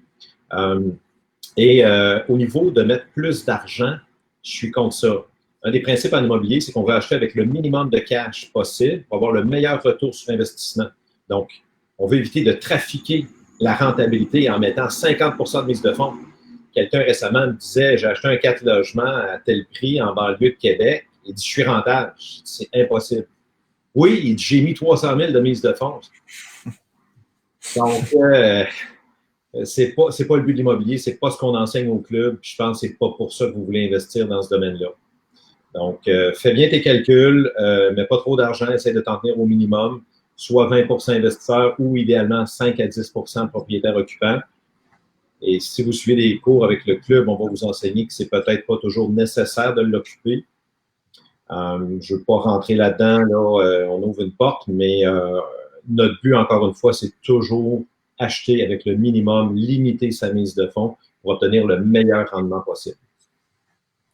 Au niveau de mettre plus d'argent, je suis contre ça. Un des principes en immobilier, c'est qu'on veut acheter avec le minimum de cash possible pour avoir le meilleur retour sur investissement. Donc, on veut éviter de trafiquer la rentabilité en mettant 50 de mise de fonds. Quelqu'un récemment me disait, j'ai acheté un 4 logements à tel prix en banlieue de Québec. Il dit, je suis rentable. Je dis, c'est impossible. Oui, il dit, j'ai mis 300 000 de mise de fonds. Donc, c'est pas le but de l'immobilier, c'est pas ce qu'on enseigne au club. Puis je pense que c'est pas pour ça que vous voulez investir dans ce domaine-là. Donc, fais bien tes calculs, mets pas trop d'argent, essaie de t'en tenir au minimum, soit 20 investisseurs ou idéalement 5 à 10 propriétaires occupants. Et si vous suivez des cours avec le club, on va vous enseigner que c'est peut-être pas toujours nécessaire de l'occuper. Je veux pas rentrer là-dedans, là, on ouvre une porte, mais notre but, encore une fois, c'est toujours acheter avec le minimum, limiter sa mise de fonds pour obtenir le meilleur rendement possible.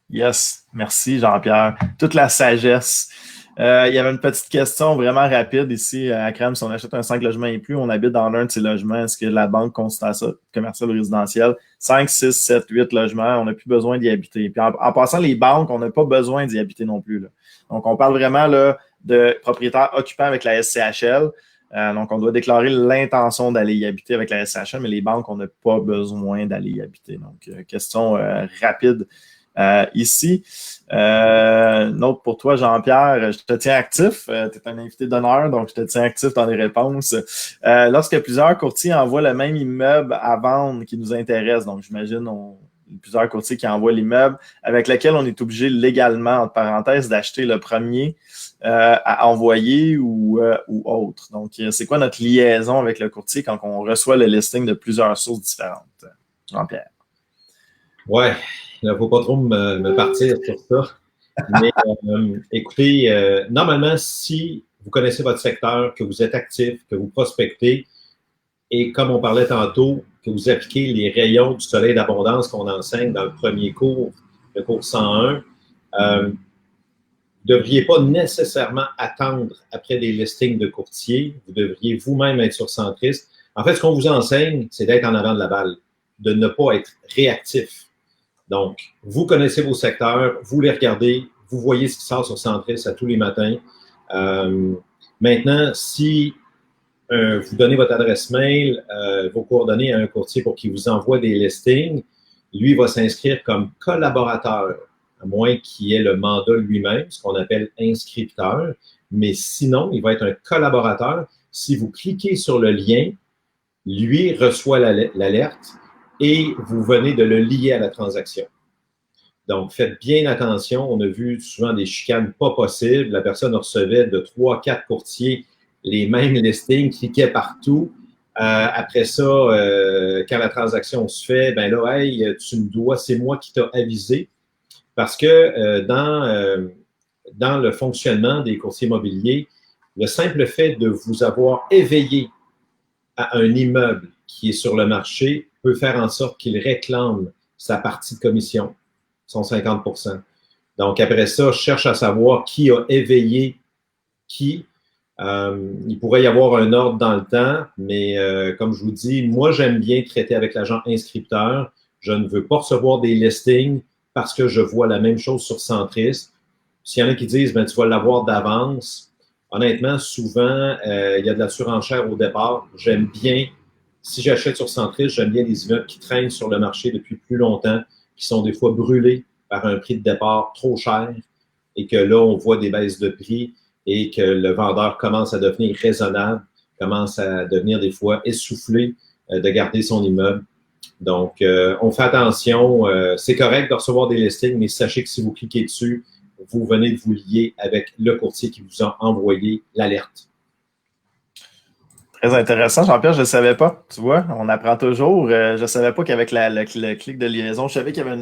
Yes, merci Jean-Pierre. Toute la sagesse. Il y avait une petite question vraiment rapide ici à Crème. Si on achète un 5 logements et plus, on habite dans l'un de ces logements, est-ce que la banque considère ça commercial ou résidentiel? 5, 6, 7, 8 logements, on n'a plus besoin d'y habiter. Puis en passant, les banques, on n'a pas besoin d'y habiter non plus, là. Donc, on parle vraiment là, de propriétaires occupants avec la SCHL. Donc, on doit déclarer l'intention d'aller y habiter avec la SCHL, mais les banques, on n'a pas besoin d'aller y habiter. Donc, question rapide ici. Une autre pour toi, Jean-Pierre. Je te tiens actif. Tu es un invité d'honneur, donc je te tiens actif dans les réponses. Lorsque plusieurs courtiers envoient le même immeuble à vendre qui nous intéresse, donc j'imagine plusieurs courtiers qui envoient l'immeuble avec lequel on est obligé légalement, entre parenthèses, d'acheter le premier à envoyer ou autre. Donc, c'est quoi notre liaison avec le courtier quand on reçoit le listing de plusieurs sources différentes? Jean-Pierre. Ouais, il ne faut pas trop me partir sur ça. Mais écoutez, normalement, si vous connaissez votre secteur, que vous êtes actif, que vous prospectez, et comme on parlait tantôt, que vous appliquez les rayons du soleil d'abondance qu'on enseigne dans le premier cours, le cours 101, vous ne devriez pas nécessairement attendre après des listings de courtiers. Vous devriez vous-même être sur Centris. En fait, ce qu'on vous enseigne, c'est d'être en avant de la balle, de ne pas être réactif. Donc, vous connaissez vos secteurs, vous les regardez, vous voyez ce qui sort sur Centris à tous les matins. Maintenant, si vous donnez votre adresse mail, vos coordonnées à un courtier pour qu'il vous envoie des listings, lui va s'inscrire comme collaborateur, à moins qu'il ait le mandat lui-même, ce qu'on appelle inscripteur. Mais sinon, il va être un collaborateur. Si vous cliquez sur le lien, lui reçoit l'alerte et vous venez de le lier à la transaction. Donc, faites bien attention. On a vu souvent des chicanes pas possibles. La personne recevait de 3, 4 courtiers les mêmes listings, cliquait partout. Après ça, quand la transaction se fait, ben là, hey, tu me dois, c'est moi qui t'ai avisé. Parce que dans le fonctionnement des courtiers immobiliers, le simple fait de vous avoir éveillé à un immeuble qui est sur le marché peut faire en sorte qu'il réclame sa partie de commission, son 50%. Donc, après ça, je cherche à savoir qui a éveillé qui. Il pourrait y avoir un ordre dans le temps, mais comme je vous dis, moi, j'aime bien traiter avec l'agent inscripteur. Je ne veux pas recevoir des listings parce que je vois la même chose sur Centris. S'il y en a qui disent, ben, tu vas l'avoir d'avance, honnêtement, souvent, il y a de la surenchère au départ. J'aime bien, si j'achète sur Centris, j'aime bien les immeubles qui traînent sur le marché depuis plus longtemps, qui sont des fois brûlés par un prix de départ trop cher et que là, on voit des baisses de prix et que le vendeur commence à devenir raisonnable, commence à devenir des fois essoufflé de garder son immeuble. Donc, on fait attention. C'est correct de recevoir des listings, mais sachez que si vous cliquez dessus, vous venez de vous lier avec le courtier qui vous a envoyé l'alerte. Très intéressant, Jean-Pierre, je ne le savais pas. Tu vois, on apprend toujours. Je ne savais pas qu'avec le clic de liaison, je savais qu'il y avait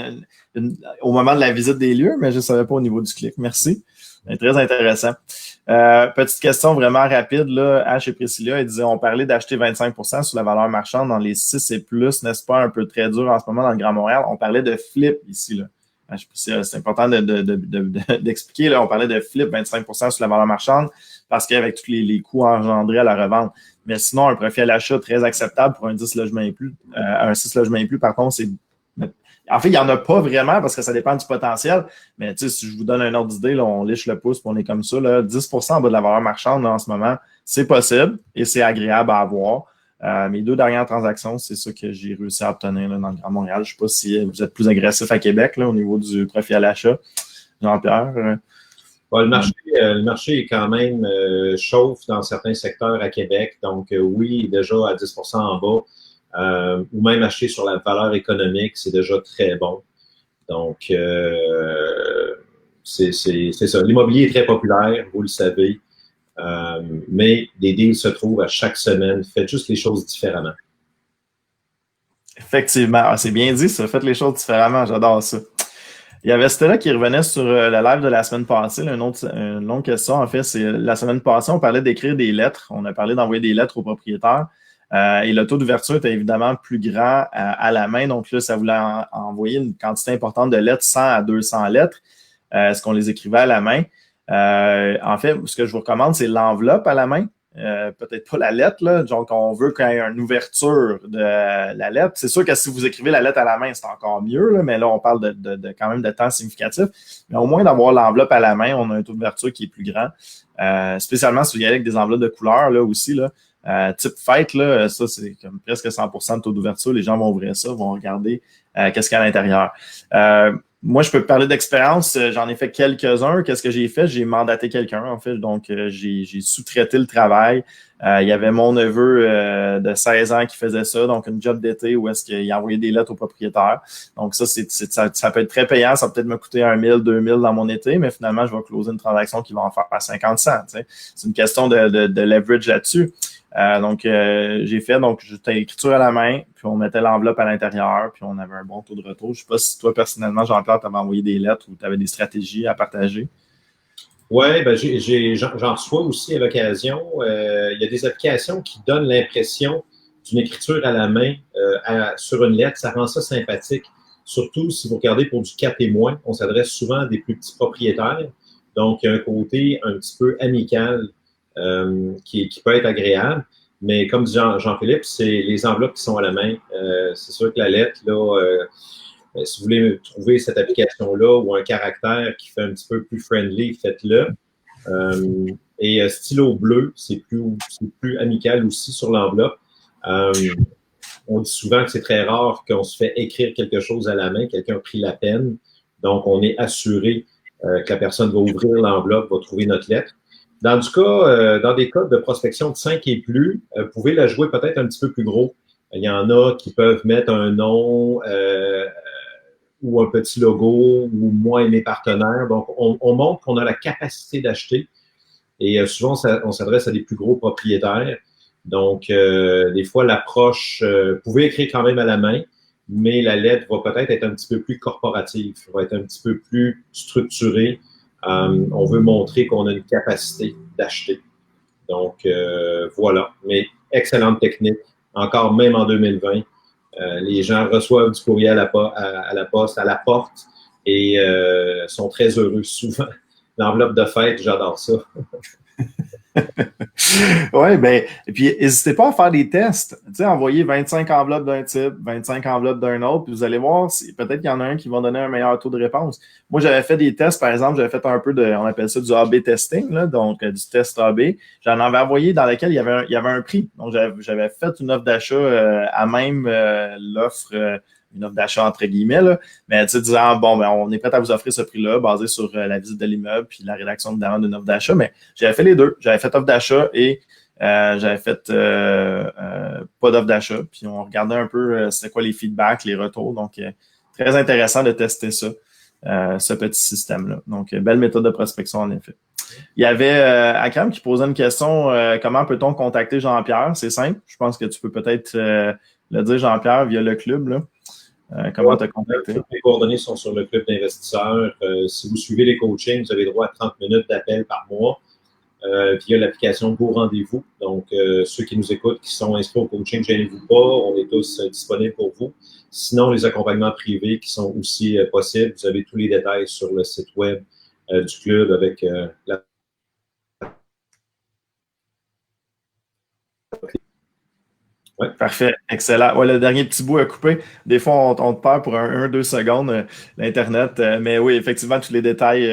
au moment de la visite des lieux, mais je ne savais pas au niveau du clic. Merci. Très intéressant. Petite question vraiment rapide, là. H et Priscilla, ils disaient, on parlait d'acheter 25% sur la valeur marchande dans les 6 et plus, n'est-ce pas, un peu très dur en ce moment dans le Grand Montréal. On parlait de flip ici, là. C'est important d'expliquer, là. On parlait de flip 25% sur la valeur marchande parce qu'avec tous les coûts engendrés à la revente. Mais sinon, un profil à l'achat très acceptable pour un 10 logements et plus, un 6 logements et plus, par contre, c'est. En fait, il n'y en a pas vraiment parce que ça dépend du potentiel. Mais tu sais, si je vous donne un ordre d'idée, là, on liche le pouce, puis on est comme ça. Là, 10% en bas de la valeur marchande là, en ce moment, c'est possible et c'est agréable à avoir. Mes 2 dernières transactions, c'est ça que j'ai réussi à obtenir là, dans le Grand Montréal. Je ne sais pas si vous êtes plus agressif à Québec là, au niveau du profit à l'achat. Jean-Pierre? Bon, le marché est quand même chauffe dans certains secteurs à Québec. Donc, oui, déjà à 10% en bas. Ou même acheter sur la valeur économique, c'est déjà très bon. Donc, c'est ça. L'immobilier est très populaire, vous le savez, mais des deals se trouvent à chaque semaine. Faites juste les choses différemment. Effectivement. C'est bien dit, ça. Faites les choses différemment. J'adore ça. Il y avait Stella qui revenait sur le live de la semaine passée. Là, une longue question, en fait. C'est la semaine passée, on parlait d'écrire des lettres. On a parlé d'envoyer des lettres aux propriétaires. Et le taux d'ouverture était évidemment plus grand à la main. Donc là, ça voulait envoyer une quantité importante de lettres, 100 à 200 lettres. Est-ce qu'on les écrivait à la main? En fait, ce que je vous recommande, c'est l'enveloppe à la main. Peut-être pas la lettre, là. Donc, on veut qu'il y ait une ouverture de la lettre. C'est sûr que si vous écrivez la lettre à la main, c'est encore mieux, là, mais là, on parle de quand même de temps significatif. Mais au moins d'avoir l'enveloppe à la main, on a un taux d'ouverture qui est plus grand. Spécialement si vous y allez avec des enveloppes de couleur, là aussi, là. Type fête, là, ça, c'est comme presque 100% de taux d'ouverture. Les gens vont ouvrir ça, vont regarder qu'est-ce qu'il y a à l'intérieur. Moi, je peux parler d'expérience. J'en ai fait quelques-uns. Qu'est-ce que j'ai fait? J'ai mandaté quelqu'un, en fait. Donc, j'ai sous-traité le travail. Il y avait mon neveu de 16 ans qui faisait ça, donc une job d'été où est-ce qu'il envoyait des lettres aux propriétaires. Donc, ça peut être très payant. Ça peut peut-être me coûter 1 000, 2 000 dans mon été, mais finalement, je vais closer une transaction qui va en faire 50 cents. C'est une question de leverage là-dessus. Donc, j'ai fait, j'étais l'écriture à la main, puis on mettait l'enveloppe à l'intérieur, puis on avait un bon taux de retour. Je ne sais pas si toi, personnellement, Jean-Pierre, tu avais envoyé des lettres ou tu avais des stratégies à partager. Oui, ben j'en reçois aussi à l'occasion. Il y a des applications qui donnent l'impression d'une écriture à la main sur une lettre. Ça rend ça sympathique. Surtout si vous regardez pour du 4 et moins, on s'adresse souvent à des plus petits propriétaires. Donc, il y a un côté un petit peu amical qui peut être agréable. Mais comme dit Jean-Philippe, c'est les enveloppes qui sont à la main. C'est sûr que la lettre, là, si vous voulez trouver cette application-là ou un caractère qui fait un petit peu plus friendly, faites-le. Et stylo bleu, c'est plus amical aussi sur l'enveloppe. On dit souvent que c'est très rare qu'on se fait écrire quelque chose à la main, quelqu'un a pris la peine. Donc, on est assuré que la personne va ouvrir l'enveloppe, va trouver notre lettre. Dans des cas de prospection de 5 et plus, vous pouvez la jouer peut-être un petit peu plus gros. Il y en a qui peuvent mettre un nom ou un petit logo ou moi et mes partenaires. Donc, on montre qu'on a la capacité d'acheter et souvent, on s'adresse à des plus gros propriétaires. Donc, des fois, l'approche, vous pouvez écrire quand même à la main, mais la lettre va peut-être être un petit peu plus corporative, va être un petit peu plus structurée. On veut montrer qu'on a une capacité d'acheter. Donc, voilà. Mais excellente technique. Encore même en 2020, les gens reçoivent du courriel à la poste, à la porte et sont très heureux souvent. L'enveloppe de fête, j'adore ça. Oui, ben, et puis n'hésitez pas à faire des tests. Tu sais, envoyez 25 enveloppes d'un type, 25 enveloppes d'un autre, puis vous allez voir, peut-être qu'il y en a un qui va donner un meilleur taux de réponse. Moi, j'avais fait des tests, par exemple, j'avais fait un peu on appelle ça du A/B testing, là, donc du test A/B. J'en avais envoyé dans lequel il y avait un prix. Donc, j'avais fait une offre d'achat à même l'offre. Une offre d'achat entre guillemets, là. Mais tu sais, disant, bon, ben, on est prêt à vous offrir ce prix-là, basé sur la visite de l'immeuble puis la rédaction d'une offre d'achat. Mais j'avais fait les deux. J'avais fait offre d'achat et j'avais fait pas d'offre d'achat. Puis on regardait un peu c'était quoi les feedbacks, les retours. Donc, très intéressant de tester ça, ce petit système-là. Donc, belle méthode de prospection, en effet. Il y avait Akram qui posait une question, comment peut-on contacter Jean-Pierre? C'est simple. Je pense que tu peux peut-être le dire, Jean-Pierre, via le club, là. Comment te contacter? Toutes les coordonnées sont sur le club d'investisseurs. Si vous suivez les coachings, vous avez droit à 30 minutes d'appel par mois via l'application Go Rendez-vous. Donc, ceux qui nous écoutent, qui sont inscrits au coaching, gênez-vous pas. On est tous disponibles pour vous. Sinon, les accompagnements privés qui sont aussi possibles, vous avez tous les détails sur le site web du club avec la Ouais. Parfait, excellent. Ouais, le dernier petit bout à couper. Des fois, on te perd pour 1-2 secondes, l'Internet. Mais oui, effectivement, tous les détails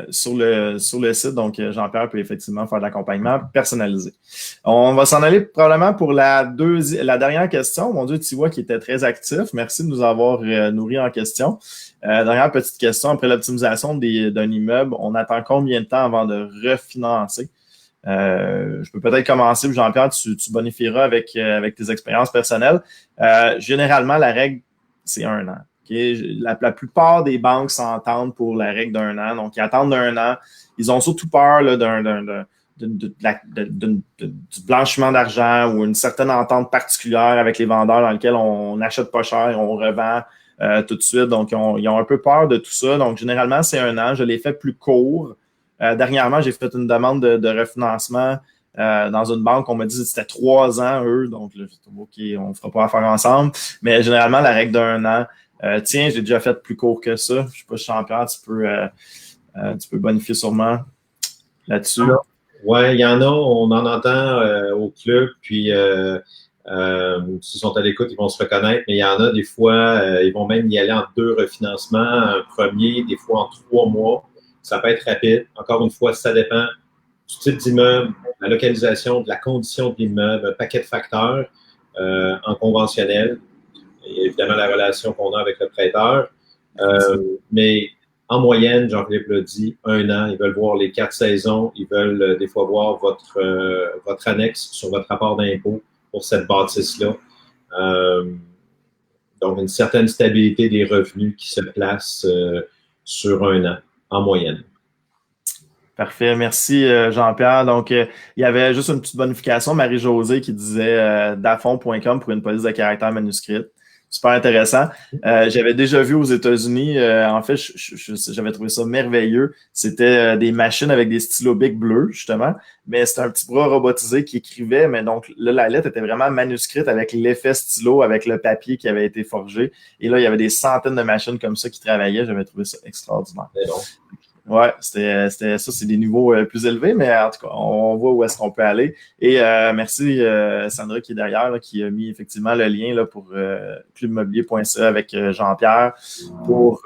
sur le site. Donc, Jean-Pierre peut effectivement faire de l'accompagnement personnalisé. On va s'en aller probablement pour la dernière question. Mon Dieu, tu vois qui était très actif. Merci de nous avoir nourris en question. Dernière petite question. Après l'optimisation d'un immeuble, on attend combien de temps avant de refinancer? Je peux peut-être commencer, Jean-Pierre, tu bonifieras avec tes expériences personnelles. Généralement, la règle, c'est 1 an. Okay? La plupart des banques s'entendent pour la règle d'1 an. Donc, ils attendent d'1 an. Ils ont surtout peur là, du blanchiment d'argent ou une certaine entente particulière avec les vendeurs dans lequel on n'achète pas cher et on revend tout de suite. Donc, ils ont un peu peur de tout ça. Donc, généralement, c'est 1 an. Je l'ai fait plus court. Dernièrement, j'ai fait une demande de refinancement dans une banque. On m'a dit que c'était 3 ans, eux. Donc, là, j'ai dit, OK, on ne fera pas affaire ensemble. Mais généralement, la règle d'1 an. Tiens, j'ai déjà fait plus court que ça. Je ne sais pas, Jean-Pierre, tu peux bonifier sûrement là-dessus. Oui, il y en a, on en entend au club, puis s'ils sont à l'écoute, ils vont se reconnaître, mais il y en a des fois, ils vont même y aller en 2 refinancements, un premier, des fois en 3 mois. Ça peut être rapide. Encore une fois, ça dépend du type d'immeuble, de la localisation, de la condition de l'immeuble, un paquet de facteurs en conventionnel et évidemment la relation qu'on a avec le prêteur. Mais en moyenne, Jean-Philippe l'a dit, 1 an, ils veulent voir les 4 saisons, ils veulent des fois voir votre annexe sur votre rapport d'impôt pour cette bâtisse-là. Donc, une certaine stabilité des revenus qui se placent sur 1 an. En moyenne. Parfait. Merci, Jean-Pierre. Donc, il y avait juste une petite bonification. Marie-Josée qui disait dafon.com pour une police de caractère manuscrite. Super intéressant. J'avais déjà vu aux États-Unis, en fait, j'avais trouvé ça merveilleux. C'était des machines avec des stylos Bic bleus, justement, mais c'était un petit bras robotisé qui écrivait, mais donc là, la lettre était vraiment manuscrite avec l'effet stylo, avec le papier qui avait été forgé. Et là, il y avait des centaines de machines comme ça qui travaillaient. J'avais trouvé ça extraordinaire. Ouais, c'était ça, c'est des niveaux plus élevés, mais en tout cas, on voit où est-ce qu'on peut aller. Et merci Sandra qui est derrière, là, qui a mis effectivement le lien là, pour clubmobilier.ca avec Jean-Pierre pour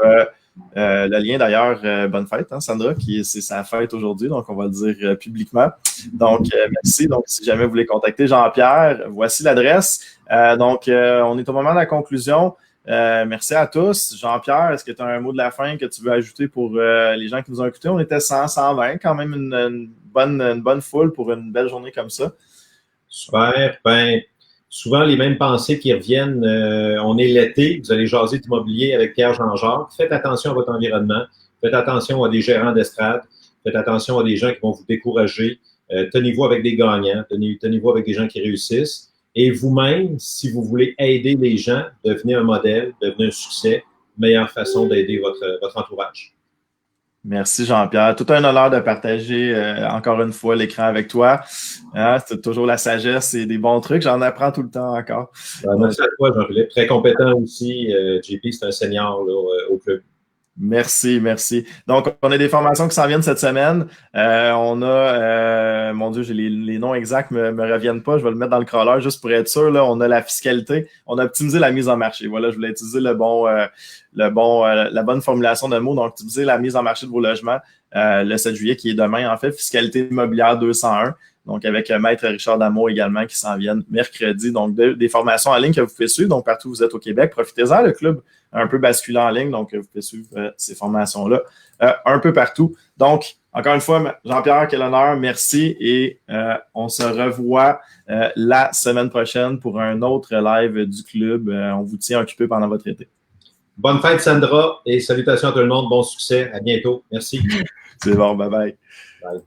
le lien d'ailleurs. Bonne fête, hein, Sandra, c'est sa fête aujourd'hui, donc on va le dire publiquement. Donc, merci. Donc, si jamais vous voulez contacter Jean-Pierre, voici l'adresse. Donc, on est au moment de la conclusion. Merci à tous. Jean-Pierre, est-ce que tu as un mot de la fin que tu veux ajouter pour les gens qui nous ont écoutés? On était 120, quand même une bonne foule pour une belle journée comme ça. Super. Ben, souvent les mêmes pensées qui reviennent. On est l'été, vous allez jaser d'immobilier avec Pierre Jean-Jacques. Faites attention à votre environnement. Faites attention à des gérants d'estrade. Faites attention à des gens qui vont vous décourager. Tenez-vous avec des gagnants. Tenez-vous avec des gens qui réussissent. Et vous-même, si vous voulez aider les gens, devenez un modèle, devenez un succès. Meilleure façon d'aider votre entourage. Merci Jean-Pierre. Tout un honneur de partager encore une fois l'écran avec toi. Hein, c'est toujours la sagesse et des bons trucs. J'en apprends tout le temps encore. Merci à toi, Jean-Philippe. Très compétent aussi. JP, c'est un senior là, au club. Merci, merci. Donc, on a des formations qui s'en viennent cette semaine. On a, mon Dieu, j'ai les noms exacts me reviennent pas. Je vais le mettre dans le crawler juste pour être sûr. Là, on a la fiscalité. On a optimisé la mise en marché. Voilà, je voulais utiliser la bonne formulation de mots. Donc, optimiser la mise en marché de vos logements le 7 juillet qui est demain. En fait, fiscalité immobilière 201. Donc, avec Maître Richard Damour également qui s'en viennent mercredi. Donc, des formations en ligne que vous pouvez suivre. Donc, partout où vous êtes au Québec, profitez-en. Le club un peu basculé en ligne. Donc, vous pouvez suivre ces formations-là un peu partout. Donc, encore une fois, Jean-Pierre, quel honneur. Merci. Et on se revoit la semaine prochaine pour un autre live du club. On vous tient occupé pendant votre été. Bonne fête, Sandra. Et salutations à tout le monde. Bon succès. À bientôt. Merci. C'est bon. Bye-bye. Bye.